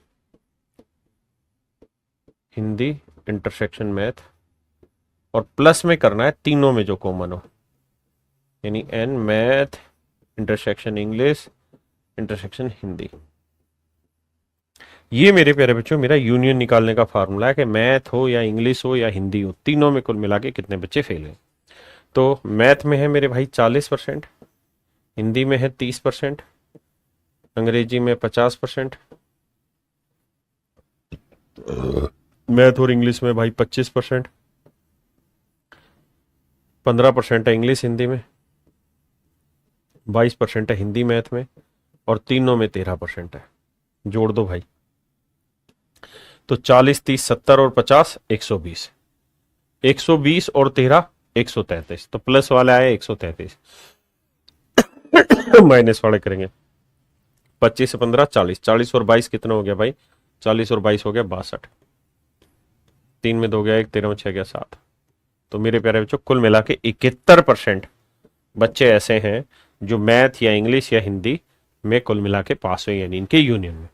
Hindi intersection math, और प्लस में करना है तीनों में जो कॉमन हो, यानी N math intersection English intersection Hindi. ये मेरे प्यारे बच्चों मेरा यूनियन निकालने का फार्मूला है कि मैथ हो या इंग्लिश हो या हिंदी हो, तीनों में कुल मिला के कितने बच्चे फेल हैं। तो मैथ में है मेरे भाई 40%, हिंदी में है 30%, अंग्रेजी में 50%, मैथ और इंग्लिश में भाई 25%, 15% है इंग्लिश हिंदी में, 22% है हिंदी मैथ में, और तीनों में 13% है। जोड़ दो भाई, तो 40 30 70 और 50 120, 120 और 13 133। तो प्लस वाले आए 133, माइनस वाले करेंगे 25 से 15 40, 40 और 22 कितना हो गया भाई, 40 और 22 हो गया 62, 3 में 2 गया 1, 13 में 6 गया 7। तो मेरे प्यारे बच्चों कुल मिला के 71% बच्चे ऐसे हैं जो मैथ या इंग्लिश या हिंदी में कुल मिला के पास हुए, यानी इनके यूनियन में।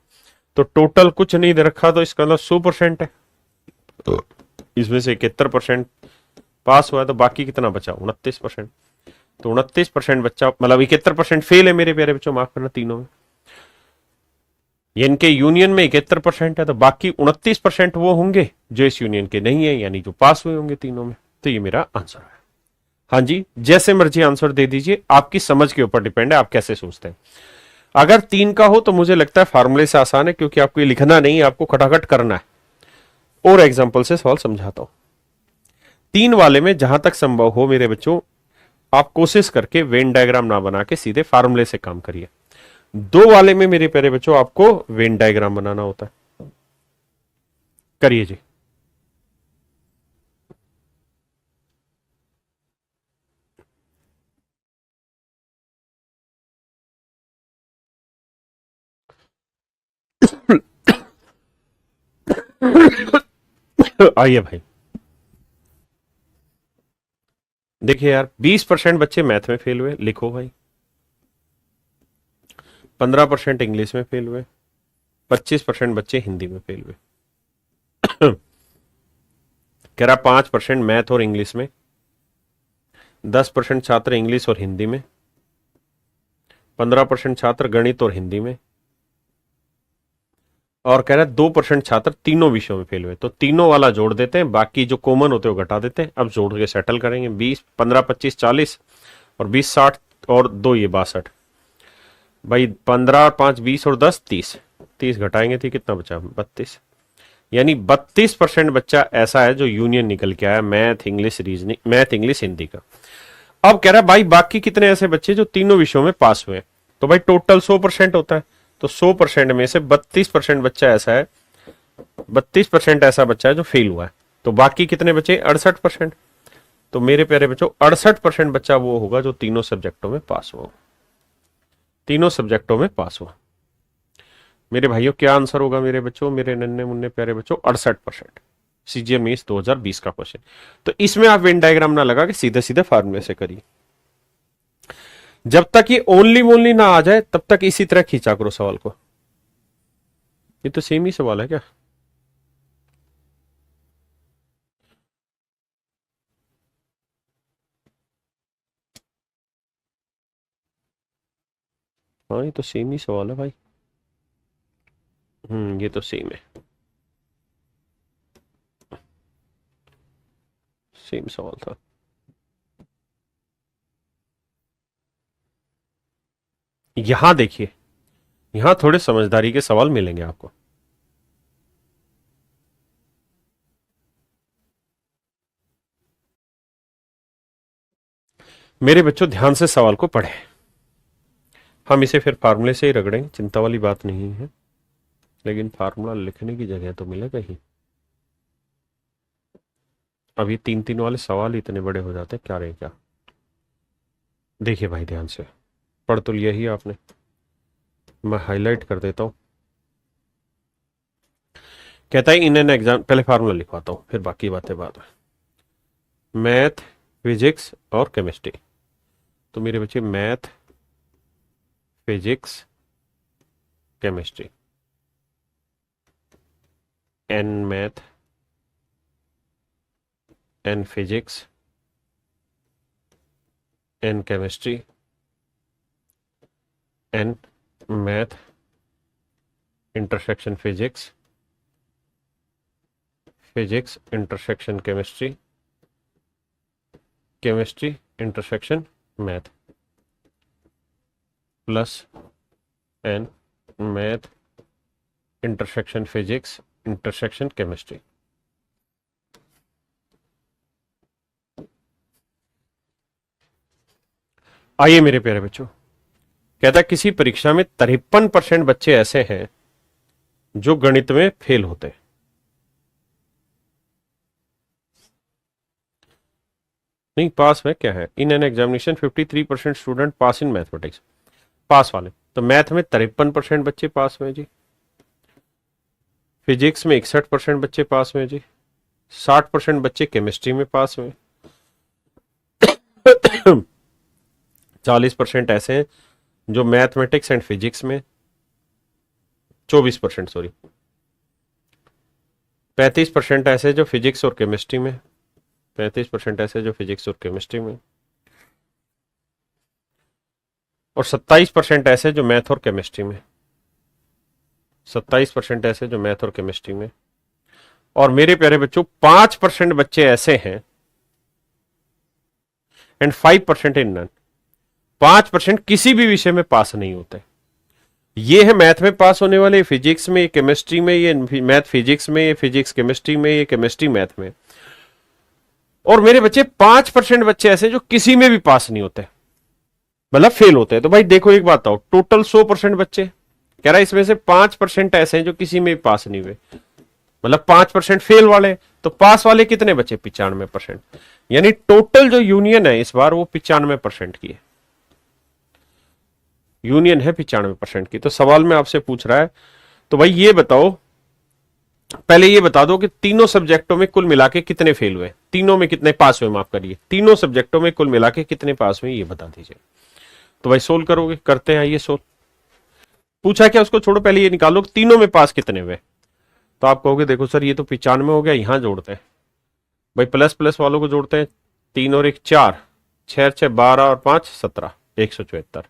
तो टोटल कुछ नहीं दे रखा, तो इसका मतलब 100% है। तो इसमें से 71% पास हुआ, तो बाकी कितना बचा 29%। तो 29% बच्चा मतलब 71% फेल है मेरे प्यारे बच्चों, माफ करना तीनों में। इनके यूनियन में 71% है, तो बाकी 29% वो होंगे जो इस यूनियन के नहीं है, यानी जो पास हुए होंगे तीनों में। तो ये मेरा आंसर है। हाँ जी, जैसे मर्जी आंसर दे दीजिए, आपकी समझ के ऊपर डिपेंड है आप कैसे सोचते हैं। अगर 3 का हो तो मुझे लगता है फार्मूले से आसान है, क्योंकि आपको ये लिखना नहीं है, आपको खटाखट करना है। और एग्जाम्पल से सवाल समझाता हूं। 3 वाले में जहां तक संभव हो मेरे बच्चों, आप कोशिश करके वेन डायग्राम ना बना के सीधे फार्मूले से काम करिए। 2 वाले में मेरे प्यारे बच्चों आपको वेन डायग्राम बनाना होता है। करिए जी। आइए भाई, देखिए यार, 20% बच्चे मैथ में फेल हुए, लिखो भाई। 15% इंग्लिश में फेल हुए, 25% बच्चे हिंदी में फेल हुए। कह रहा 5% मैथ और इंग्लिश में, 10% छात्र इंग्लिश और हिंदी में, 15% छात्र गणित और हिंदी में, और कह रहा है 2% छात्र तीनों विषयों में फेल हुए। तो तीनों वाला जोड़ देते हैं, बाकी जो कॉमन होते हैं वो घटा देते हैं। अब जोड़ के सेटल करेंगे, 20 15 25 40 और 20 60 और 2 ये 62 भाई, 15 और 5 20 और 10 30, 30 घटाएंगे थी कितना बचा 32, यानी 32% बच्चा ऐसा है जो यूनियन निकल के आया math English reasoning, math English Hindi का। अब कह रहा है भाई बाकी कितने ऐसे बच्चे जो तीनों विषयों में पास हुए। तो भाई टोटल 100% होता है, तो 100% में से 32% बच्चा ऐसा है, 32% ऐसा बच्चा है जो फेल हुआ है। तो बाकी कितने बचे 68%। तो मेरे प्यारे बच्चों 68% बच्चा वो होगा जो तीनों सब्जेक्टों में पास हुआ, तीनों सब्जेक्टों में पास हुआ। मेरे भाइयों क्या आंसर होगा मेरे बच्चों, मेरे नन्हे मुन्ने प्यारे बच्चों 68%। CGMA 2020 का क्वेश्चन। तो इसमें आप वेन डायग्राम ना लगा के सीधे सीधे फार्मूले से करिए। जब तक ये ओनली ओनली ना आ जाए तब तक इसी तरह खींचा करो सवाल को। ये तो सेम ही सवाल है क्या? हाँ ये तो सेम ही सवाल है भाई। ये तो सेम है, सेम सवाल था। यहां देखिए, यहां थोड़े समझदारी के सवाल मिलेंगे आपको। मेरे बच्चों ध्यान से सवाल को पढ़े। हम इसे फिर फार्मूले से ही रगड़ेंगे, चिंता वाली बात नहीं है, लेकिन फार्मूला लिखने की जगह तो मिलेगा ही। अब ये 3-3 वाले सवाल इतने बड़े हो जाते हैं, क्या रहे क्या। देखिए भाई ध्यान से पढ़ तो लिया ही आपने, मैं हाईलाइट कर देता हूं। कहता है इन एन एग्जाम, पहले फार्मूला लिखवाता हूं फिर बाकी बातें बाद में। मैथ, फिजिक्स और केमिस्ट्री। तो मेरे बच्चे math, physics, chemistry. N math, n physics, n chemistry, n math intersection physics, physics intersection chemistry, chemistry intersection math, plus n math intersection physics intersection chemistry. आइए मेरे प्यारे बच्चों, कहता है किसी परीक्षा में 53% बच्चे ऐसे हैं जो गणित में फेल होते हैं। नहीं पास में क्या है, in an examination 53% student pass in mathematics. Pass वाले तो मैथ में 53% बच्चे पास में जी, फिजिक्स में 61% बच्चे पास में जी, 60% बच्चे केमिस्ट्री में पास में, 40% ऐसे हैं जो मैथमेटिक्स एंड फिजिक्स में, 24% सॉरी, 35% ऐसे जो फिजिक्स और केमिस्ट्री में, 35% ऐसे जो फिजिक्स और केमिस्ट्री में, और 27% ऐसे जो मैथ और केमिस्ट्री में, 27% ऐसे जो मैथ और केमिस्ट्री में। और मेरे प्यारे बच्चों 5% बच्चे ऐसे हैं एंड 5% इन नन, 5% किसी भी विषय में पास नहीं होते। ये है मैथ में पास होने वाले, फिजिक्स में, केमिस्ट्री में, ये मैथ फिजिक्स में, ये फिजिक्स केमिस्ट्री में, ये केमिस्ट्री मैथ में। और मेरे बच्चे 5% बच्चे ऐसे जो किसी में भी पास नहीं होते, मतलब फेल होते हैं। तो भाई देखो एक बात आओ, टोटल 100% बच्चे, कह रहा है इसमें से 5% ऐसे हैं जो किसी में भी पास नहीं हुए, मतलब 5% फेल वाले। तो पास वाले कितने बचे, 95%। यानी टोटल जो यूनियन है इस बार वो 95% की है, यूनियन है 95% की। तो सवाल में आपसे पूछ रहा है, तो भाई ये बताओ, पहले ये बता दो कि तीनों सब्जेक्टों में कुल मिला के कितने फेल हुए, तीनों में कितने पास हुए, माफ करिए, तीनों सब्जेक्टों में कुल मिला के कितने पास हुए ये बता दीजिए। तो भाई सोल्व करोगे, करते हैं, ये सोल्व। पूछा क्या उसको छोड़ो, पहले ये निकालो तीनों में पास कितने हुए। तो आप कहोगे देखो सर ये तो 95 हो गया, यहां जोड़ते हैं भाई, प्लस प्लस वालों को जोड़ते हैं, 3 और 1 4, 6 6 12 और 5 17, 174,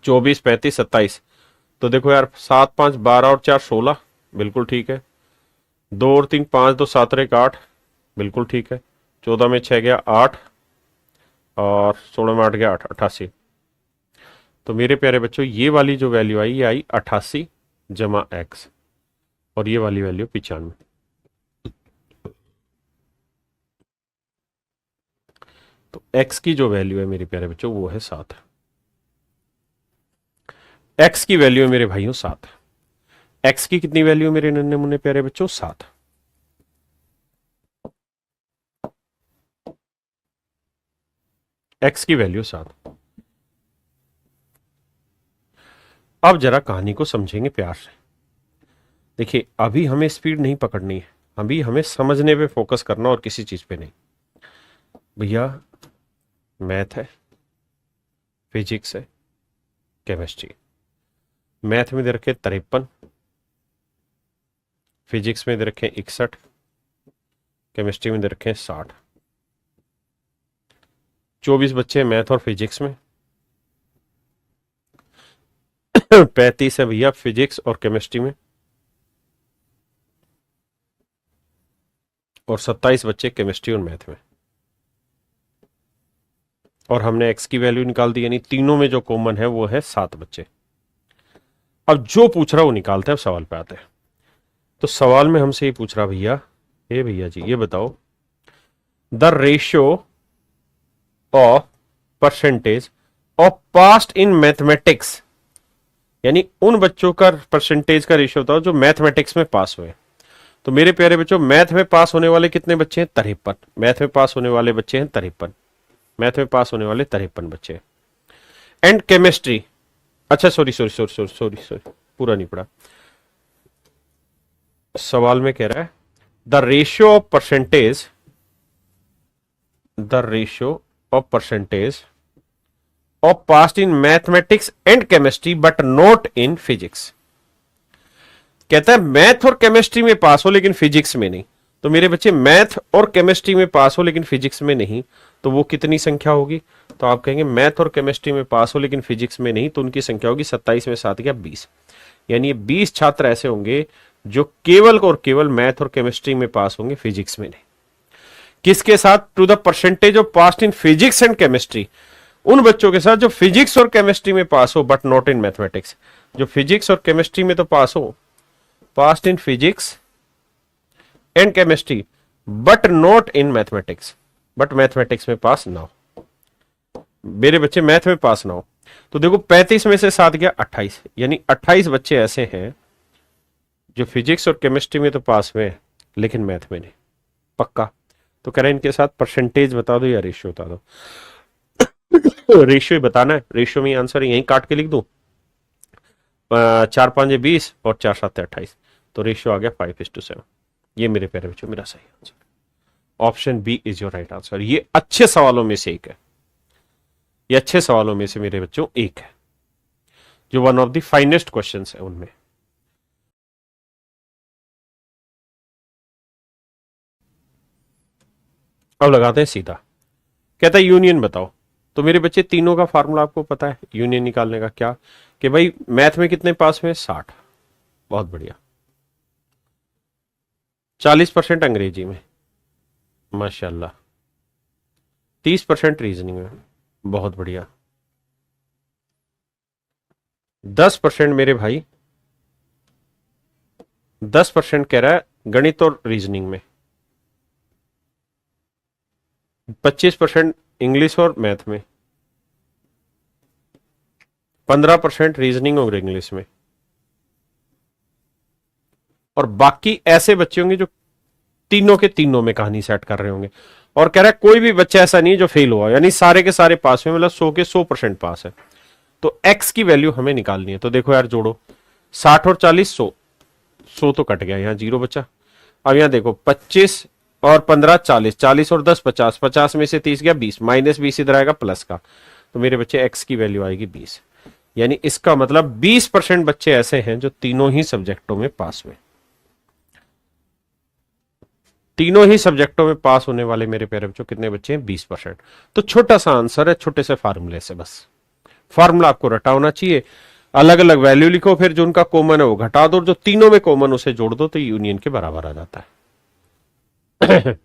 24 35 27। तो देखो यार 7 5 12 और 4 16, बिल्कुल ठीक है। 2 और 3 5 2 7 और 1 8, बिल्कुल ठीक है। 14 में 6 गया 8, और 16 में 8 गया 8, 88। तो मेरे प्यारे बच्चों ये वाली जो वैल्यू आई, ये आई 88 जमा एक्स, और ये वाली वैल्यू 95। तो x की जो वैल्यू है मेरे प्यारे बच्चों वो है 7। x की वैल्यू है मेरे भाइयों 7। x की कितनी वैल्यू मेरे नन्हे मुन्ने प्यारे बच्चों, 7। x की वैल्यू 7। अब जरा कहानी को समझेंगे प्यार से। देखिए अभी हमें स्पीड नहीं पकड़नी है, अभी हमें समझने पे फोकस करना और किसी चीज पे नहीं। भैया मैथ है, फिजिक्स है, केमिस्ट्री। मैथ में दे रखे 53, फिजिक्स में दे रखे 61, केमिस्ट्री में दे रखे 60। 24 बच्चे हैं मैथ और फिजिक्स में। 35 है भैया फिजिक्स और केमिस्ट्री में, और 27 बच्चे केमिस्ट्री और मैथ में। और हमने एक्स की वैल्यू निकाल दी, यानी तीनों में जो कॉमन है वो है 7 बच्चे। अब जो पूछ रहा वो निकालते हैं, अब सवाल पे आते हैं। तो सवाल में हमसे ये पूछ रहा भैया, ये भैया जी ये बताओ the ratio of percentage of passed in mathematics, यानी उन बच्चों का परसेंटेज का रेशियो बताओ जो मैथमेटिक्स में पास हुए। तो मेरे प्यारे बच्चों मैथ में पास होने वाले कितने बच्चे हैं? 53। मैथ में पास होने वाले बच्चे हैं 53, मैथ में पास होने वाले 53 बच्चे। एंड केमिस्ट्री, अच्छा sorry sorry sorry sorry sorry sorry, पूरा नहीं पढ़ा। सवाल में कह रहा है the ratio of percentage, the ratio of percentage of passed in mathematics and chemistry but not in physics. कहता है मैथ और केमिस्ट्री में पास हो लेकिन फिजिक्स में नहीं। तो मेरे बच्चे मैथ और केमिस्ट्री में पास हो लेकिन फिजिक्स में नहीं, तो वो कितनी संख्या होगी? तो आप कहेंगे मैथ और केमिस्ट्री में पास हो लेकिन फिजिक्स में नहीं, तो उनकी संख्या होगी 27 में 7 या 20। यानी 20 छात्र ऐसे होंगे जो केवल और केवल मैथ और केमिस्ट्री में पास होंगे, फिजिक्स में नहीं। किसके साथ? To the percentage of passed in physics and chemistry, उन बच्चों के साथ जो फिजिक्स और केमिस्ट्री में पास हो बट नॉट इन मैथमेटिक्स। जो फिजिक्स और केमिस्ट्री में तो पास हो, past in physics and chemistry but not in mathematics, but mathematics में पास ना हो। मेरे बच्चे मैथ में पास ना हो। तो देखो 35 में से 7 गया 28, यानी 28 बच्चे ऐसे हैं जो फिजिक्स और केमिस्ट्री में तो पास हुए हैं लेकिन मैथ में नहीं। पक्का? तो कह रहे हैं इनके साथ परसेंटेज बता दो या रेशियो बता दो। रेशियो बताना है, रेशियो में आंसर यहीं काट के लिख दू। 4 5 20 और 4 7 28, तो रेशियो आ गया 5:7। ये मेरे प्यारे बच्चों मेरा सही answer. Option B is your right answer. ये अच्छे सवालों में से एक है, ये अच्छे सवालों में से मेरे बच्चों एक है, जो one of the finest question है उनमें। अब लगाते हैं सीधा। कहता है यूनियन बताओ। तो मेरे बच्चे तीनों का फार्मूला आपको पता है यूनियन निकालने का। क्या? कि भाई मैथ में कितने पास हुए? 60। बहुत बढ़िया। 40% अंग्रेजी में, माशाल्लाह। 30% रीजनिंग में, बहुत बढ़िया। 10% मेरे भाई, 10% कह रहा है गणित और रीजनिंग में। 25% इंग्लिश और मैथ में। 15% रीजनिंग और इंग्लिश में। और बाकी ऐसे बच्चे होंगे जो तीनों के तीनों में कहानी सेट कर रहे होंगे। और कह रहा है कोई भी बच्चा ऐसा नहीं है जो फेल हुआ, यानी सारे के सारे पास हुए, मतलब 100 के 100% पास है। तो एक्स की वैल्यू हमें निकालनी है। तो देखो यार जोड़ो, 60 और 40 100, 100 तो कट गया, यहां 0 बचा। अब यहां देखो 25 और 15 40, 40 और 10 50, 50 में से 30 गया 20, -20 इधर आएगा प्लस का। तो मेरे बच्चे एक्स की वैल्यू आएगी 20। यानी इसका मतलब 20% बच्चे ऐसे हैं जो तीनों ही सब्जेक्टों में पास हुए। तीनों ही सब्जेक्टों में पास होने वाले मेरे प्यारे बच्चों कितने बच्चे हैं? 20%। तो छोटा सा आंसर है, छोटे से फार्मूले से बस। फार्मूला आपको रटा होना चाहिए, अलग अलग वैल्यू लिखो, फिर जो उनका कॉमन है वो घटा दो, और जो तीनों में कॉमन उसे जोड़ दो, तो यूनियन के बराबर आ जाता है।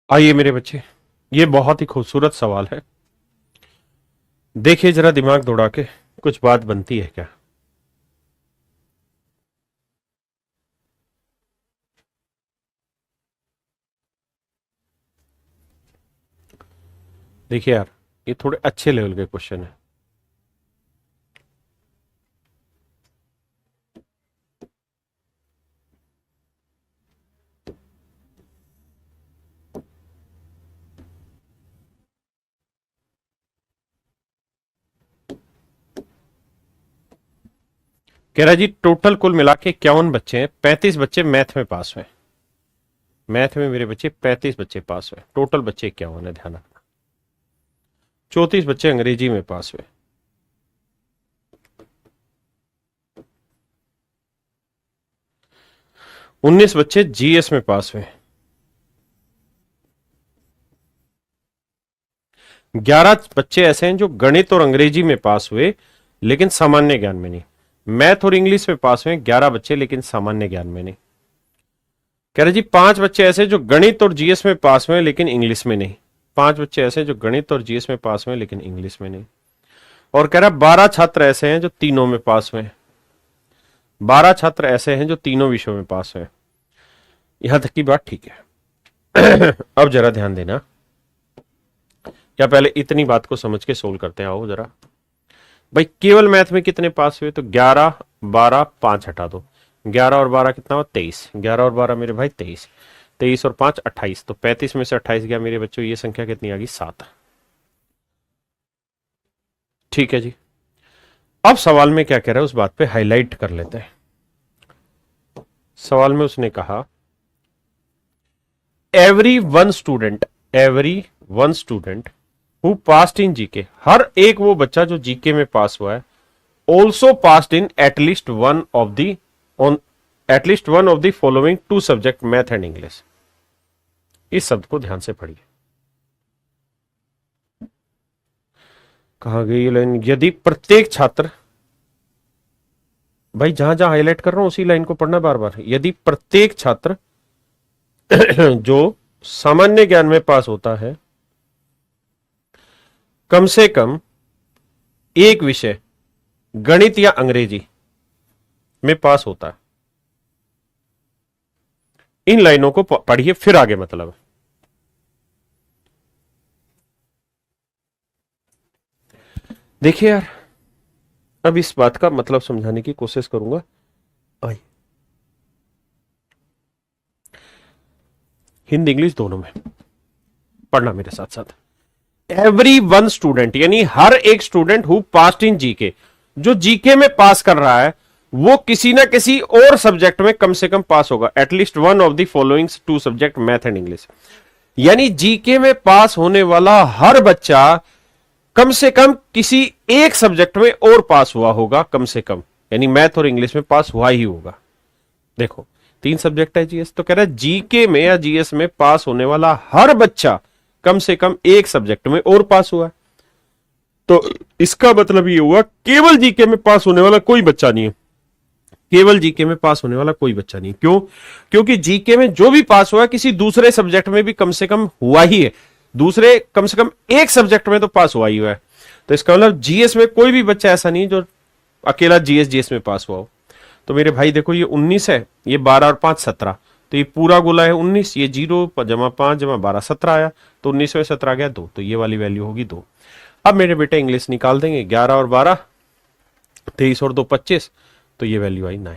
आइए मेरे बच्चे, ये बहुत ही खूबसूरत सवाल है। देखिए जरा दिमाग दौड़ा के, कुछ बात बनती है क्या? देखिए यार, ये थोड़े अच्छे लेवल के क्वेश्चन है। कह रहा जी टोटल कुल मिला के 51 बच्चे हैं, 35 बच्चे मैथ में पास हुए। मैथ में मेरे बच्चे 35 बच्चे पास हुए, टोटल बच्चे 51 है, ध्यान रखना। 34 बच्चे अंग्रेजी में पास हुए, 19 बच्चे जीएस में पास हुए, 11 बच्चे ऐसे हैं जो गणित और अंग्रेजी में पास हुए लेकिन सामान्य ज्ञान में नहीं। मैथ और इंग्लिश में पास हुए 11 बच्चे लेकिन सामान्य ज्ञान में नहीं। कह रहे जी 5 बच्चे ऐसे जो गणित और जीएस में पास हुए लेकिन इंग्लिश में नहीं। 5 बच्चे ऐसे जो गणित और जीएस में पास हुए लेकिन इंग्लिश में नहीं। और कह रहा 12 छात्र ऐसे हैं जो तीनों में पास हुए। 12 छात्र ऐसे हैं जो तीनों विषयों में पास हुए। यहां तक की बात ठीक है। अब जरा ध्यान देना, क्या पहले इतनी बात को समझ के सोल्व करते हैं। आओ जरा भाई, केवल मैथ में कितने पास हुए, तो 11 12 5 हटा दो, 11 और 12 कितना हुआ 23, 11 और 12 मेरे भाई 23, 23 और 5 28, तो 35 में से 28 गया मेरे बच्चों, ये संख्या कितनी आ गई 7। ठीक है जी। अब सवाल में क्या कह रहा है उस बात पे हाईलाइट कर लेते हैं। सवाल में उसने कहा every one student who passed in GK, हर एक वो बच्चा जो जीके में पास हुआ है, also passed in at least one of the following 2 subject math and English. इस शब्द को ध्यान से पढ़िए। कहां गई ये लाइन, यदि प्रत्येक छात्र, भाई जहां जहां हाईलाइट कर रहा हूं उसी लाइन को पढ़ना बार बार। यदि प्रत्येक छात्र जो सामान्य ज्ञान में पास होता है कम से कम एक विषय गणित या अंग्रेजी में पास होता है। इन लाइनों को पढ़िए फिर आगे मतलब। देखिए यार, अब इस बात का मतलब समझाने की कोशिश करूंगा। आई हिंदी इंग्लिश दोनों में पढ़ना मेरे साथ साथ। एवरी वन स्टूडेंट यानी हर एक student who passed in GK, जो जीके में पास कर रहा है वो किसी ना किसी और सब्जेक्ट में कम से कम पास होगा। At least one of the following 2 subject math and English, यानी जीके में पास होने वाला हर बच्चा कम से कम किसी एक सब्जेक्ट में और पास हुआ होगा, कम से कम, यानी मैथ और इंग्लिश में पास हुआ ही होगा। देखो 3 सब्जेक्ट है जीएस, तो कह रहा है जीके में या जीएस में पास होने वाला हर बच्चा कम से कम एक सब्जेक्ट में और पास हुआ है। तो इसका मतलब ये हुआ केवल जीके में पास होने वाला कोई बच्चा नहीं है। केवल जीके में पास होने वाला कोई बच्चा नहीं। क्यों? क्योंकि जीके में जो भी पास हुआ है किसी दूसरे सब्जेक्ट में भी कम से कम हुआ ही है, दूसरे कम से कम एक सब्जेक्ट में तो पास हुआ ही हुआ है। तो इसका मतलब जीएस में कोई भी बच्चा ऐसा नहीं जो अकेला जीएस में पास हुआ हो। तो मेरे भाई देखो ये 19 है, ये 12 और 5 17, तो ये पूरा गोला है 19, ये 0 जमा 5 जमा 12 17 आया, तो 19 में 17 गया 2, तो ये वाली वैल्यू होगी 2। अब मेरे बेटे इंग्लिश निकाल देंगे, 11 और 12 23 और 2 25, तो ये वैल्यू आई 9।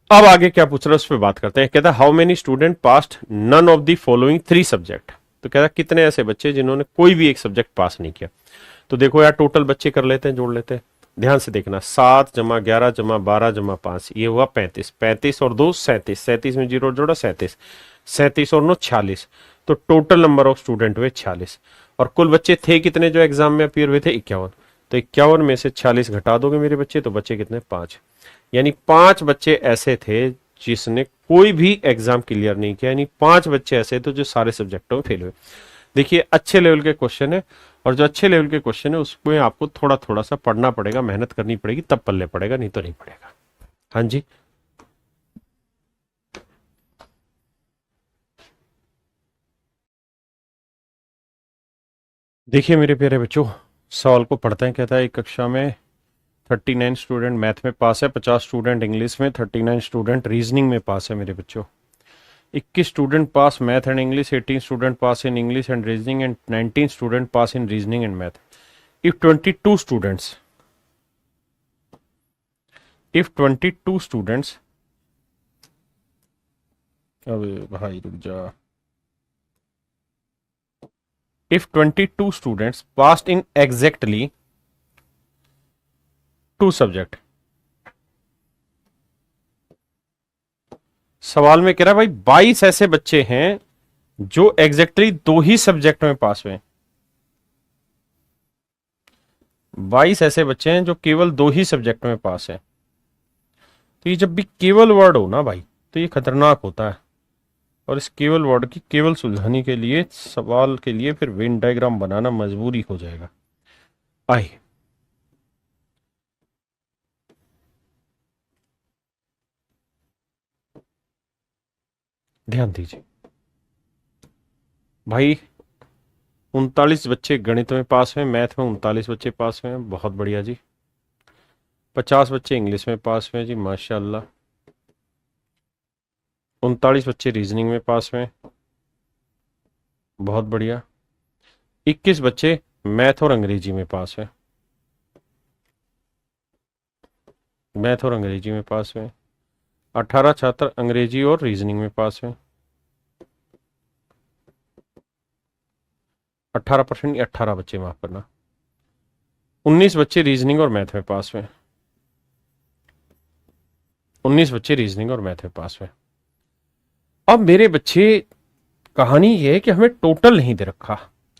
अब आगे क्या पूछ रहा है उस पर बात करते हैं। कहता है how many student passed none of the following 3 subject, तो कहता है कितने ऐसे बच्चे जिन्होंने कोई भी एक सब्जेक्ट पास नहीं किया। तो देखो यार टोटल बच्चे कर लेते हैं, जोड़ लेते हैं, ध्यान से देखना। 7 जमा 11 जमा 12 जमा 5, ये हुआ 35, 35 और 2 37, 37 में 0 जोड़ा 37, 37 और 9 46, तो टोटल नंबर ऑफ स्टूडेंट हुए 46। और कुल बच्चे थे कितने जो एग्जाम में अपीयर हुए थे 51, तो 51 में से 40 घटा दोगे मेरे बच्चे, तो बच्चे कितने 5, यानी 5 बच्चे ऐसे थे जिसने कोई भी एग्जाम क्लियर नहीं किया, यानी 5 बच्चे ऐसे थे जो सारे सब्जेक्टों में फेल हुए। देखिए अच्छे लेवल के क्वेश्चन है, और जो अच्छे लेवल के क्वेश्चन है उसमें आपको थोड़ा थोड़ा सा पढ़ना पड़ेगा, मेहनत करनी पड़ेगी, तब पल्ले पड़ेगा, नहीं तो नहीं पड़ेगा। हाँ जी, देखिए मेरे प्यारे बच्चों, सवाल को पढ़ते हैं। कहता है एक कक्षा में 39 स्टूडेंट मैथ में पास है, 50 स्टूडेंट इंग्लिश में, 39 स्टूडेंट रीजनिंग में पास है मेरे बच्चों। 21 student pass math and English, 18 student pass in English and reasoning and 19 student pass in reasoning and math. If 22 students अबे भाई रुक जा, if 22 students passed in exactly 2 subject. सवाल में कह रहा है भाई 22 ऐसे बच्चे हैं जो एग्जैक्टली 2 ही सब्जेक्ट में पास हुए। 22 ऐसे बच्चे हैं जो केवल 2 ही सब्जेक्ट में पास हैं। तो ये जब भी केवल वर्ड हो ना भाई तो ये खतरनाक होता है, और इस केवल वर्ड की केवल सुलझाने के लिए सवाल के लिए फिर वेन डायग्राम बनाना मजबूरी हो जाएगा। आइए ध्यान दीजिए भाई, 39 बच्चे गणित में पास हुए, मैथ में 39 बच्चे पास हुए हैं, बहुत बढ़िया जी। 50 बच्चे इंग्लिश में पास हुए जी, माशाल्लाह। 39 बच्चे रीजनिंग में पास हुए, बहुत बढ़िया। 21 बच्चे मैथ और अंग्रेजी में पास हुए, मैथ और अंग्रेजी में पास हुए। 18 छात्र अंग्रेजी और रीजनिंग में पास हुए। 18% 18 बच्चे, माफ करना। 19 बच्चे रीजनिंग और मैथ में पास हुए, 19 बच्चे रीजनिंग और मैथ में पास हुए। अब मेरे बच्चे, कहानी ये है कि हमें टोटल नहीं दे रखा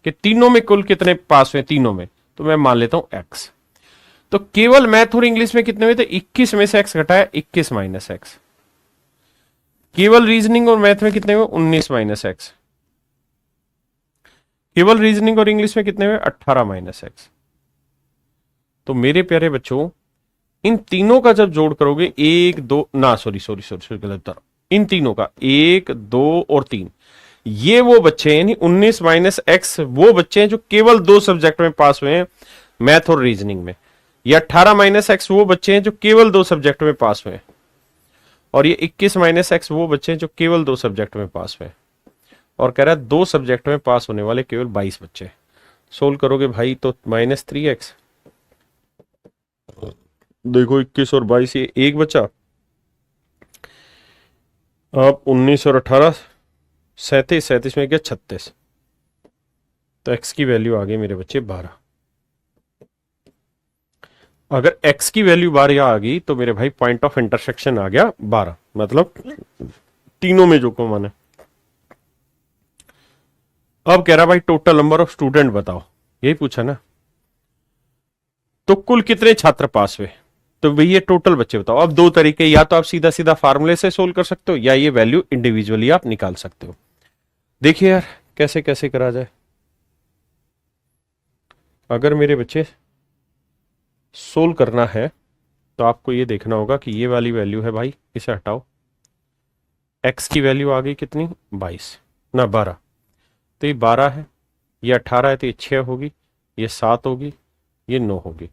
कि तीनों में कुल कितने पास हुए, तीनों में, तो मैं मान लेता हूं x। तो केवल मैथ और इंग्लिश में कितने हुए थे, 21 में से x घटाया 21 माइनस x। केवल रीजनिंग और मैथ में कितने हुए, 19 माइनस x। केवल रीजनिंग और इंग्लिश में कितने हुए, 18 माइनस x। तो मेरे प्यारे बच्चों, इन तीनों का जब जोड़ करोगे, एक दो ना सॉरी सॉरी सॉरी सॉरी गलत बता रहा हूं, इन तीनों का 1 2 और 3, ये वो बच्चे हैं, 19 माइनस x वो बच्चे हैं जो केवल 2 सब्जेक्ट में पास हुए हैं, मैथ और रीजनिंग में। ये 18 माइनस x वो बच्चे हैं जो केवल 2 सब्जेक्ट में पास हुए हैं, और ये 21 माइनस x वो बच्चे हैं जो केवल 2 सब्जेक्ट में पास हुए हैं। और कह रहा है 2 सब्जेक्ट में पास होने वाले केवल 22 बच्चे। सोल्व करोगे भाई तो -3x, देखो 21 और 22, ये एक बचा। अब 19 और 18 37, 37 में गया 36, तो x की वैल्यू आ गई मेरे बच्चे 12। अगर x की वैल्यू 12 आ गई तो मेरे भाई पॉइंट ऑफ इंटरसेक्शन आ गया 12, मतलब तीनों में जो कॉमन है। अब कह रहा भाई टोटल नंबर ऑफ स्टूडेंट बताओ, यही पूछा ना, तो कुल कितने छात्र पास हुए, तो भाई ये टोटल बच्चे बताओ। अब 2 तरीके, या तो आप सीधा सीधा फार्मूले से सोल्व कर सकते हो, या ये वैल्यू इंडिविजुअली आप निकाल सकते हो। देखिए यार कैसे कैसे करा जाए। अगर मेरे बच्चे सोल्व करना है तो आपको ये देखना होगा कि ये वाली वैल्यू है भाई, इसे हटाओ। x की वैल्यू आ गई कितनी, 22 ना 12, तो ये 12 है, ये 18 है तो ये 6 होगी, ये 7 होगी, ये 9 होगी।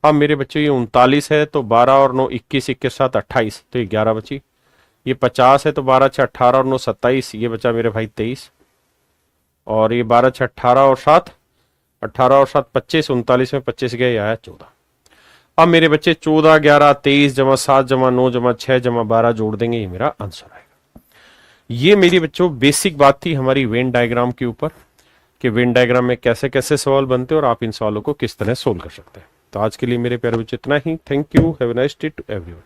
अब मेरे बच्चे ये 39 है तो 12 और 9 21, 21 7 28, तो ये 11 बची। ये 50 है तो 12 6 18 और 9 27, ये बचा मेरे भाई 23। और ये 12 6 18 और 7 18 और 7 25, 39 में 25 गए, आया 14। अब मेरे बच्चे 14 11 23 जमा 7 जमा 9 जमा 6 जमा 12 जोड़ देंगे, ये मेरा आंसर आएगा। ये मेरी बच्चों बेसिक बात थी हमारी वेन डायग्राम के ऊपर, कि वेन डायग्राम में कैसे कैसे सवाल बनते हैं और आप इन सवालों को किस तरह सोल्व कर सकते हैं। तो आज के लिए मेरे प्यारे बच्चे इतना ही। Thank you, have a nice day to everyone.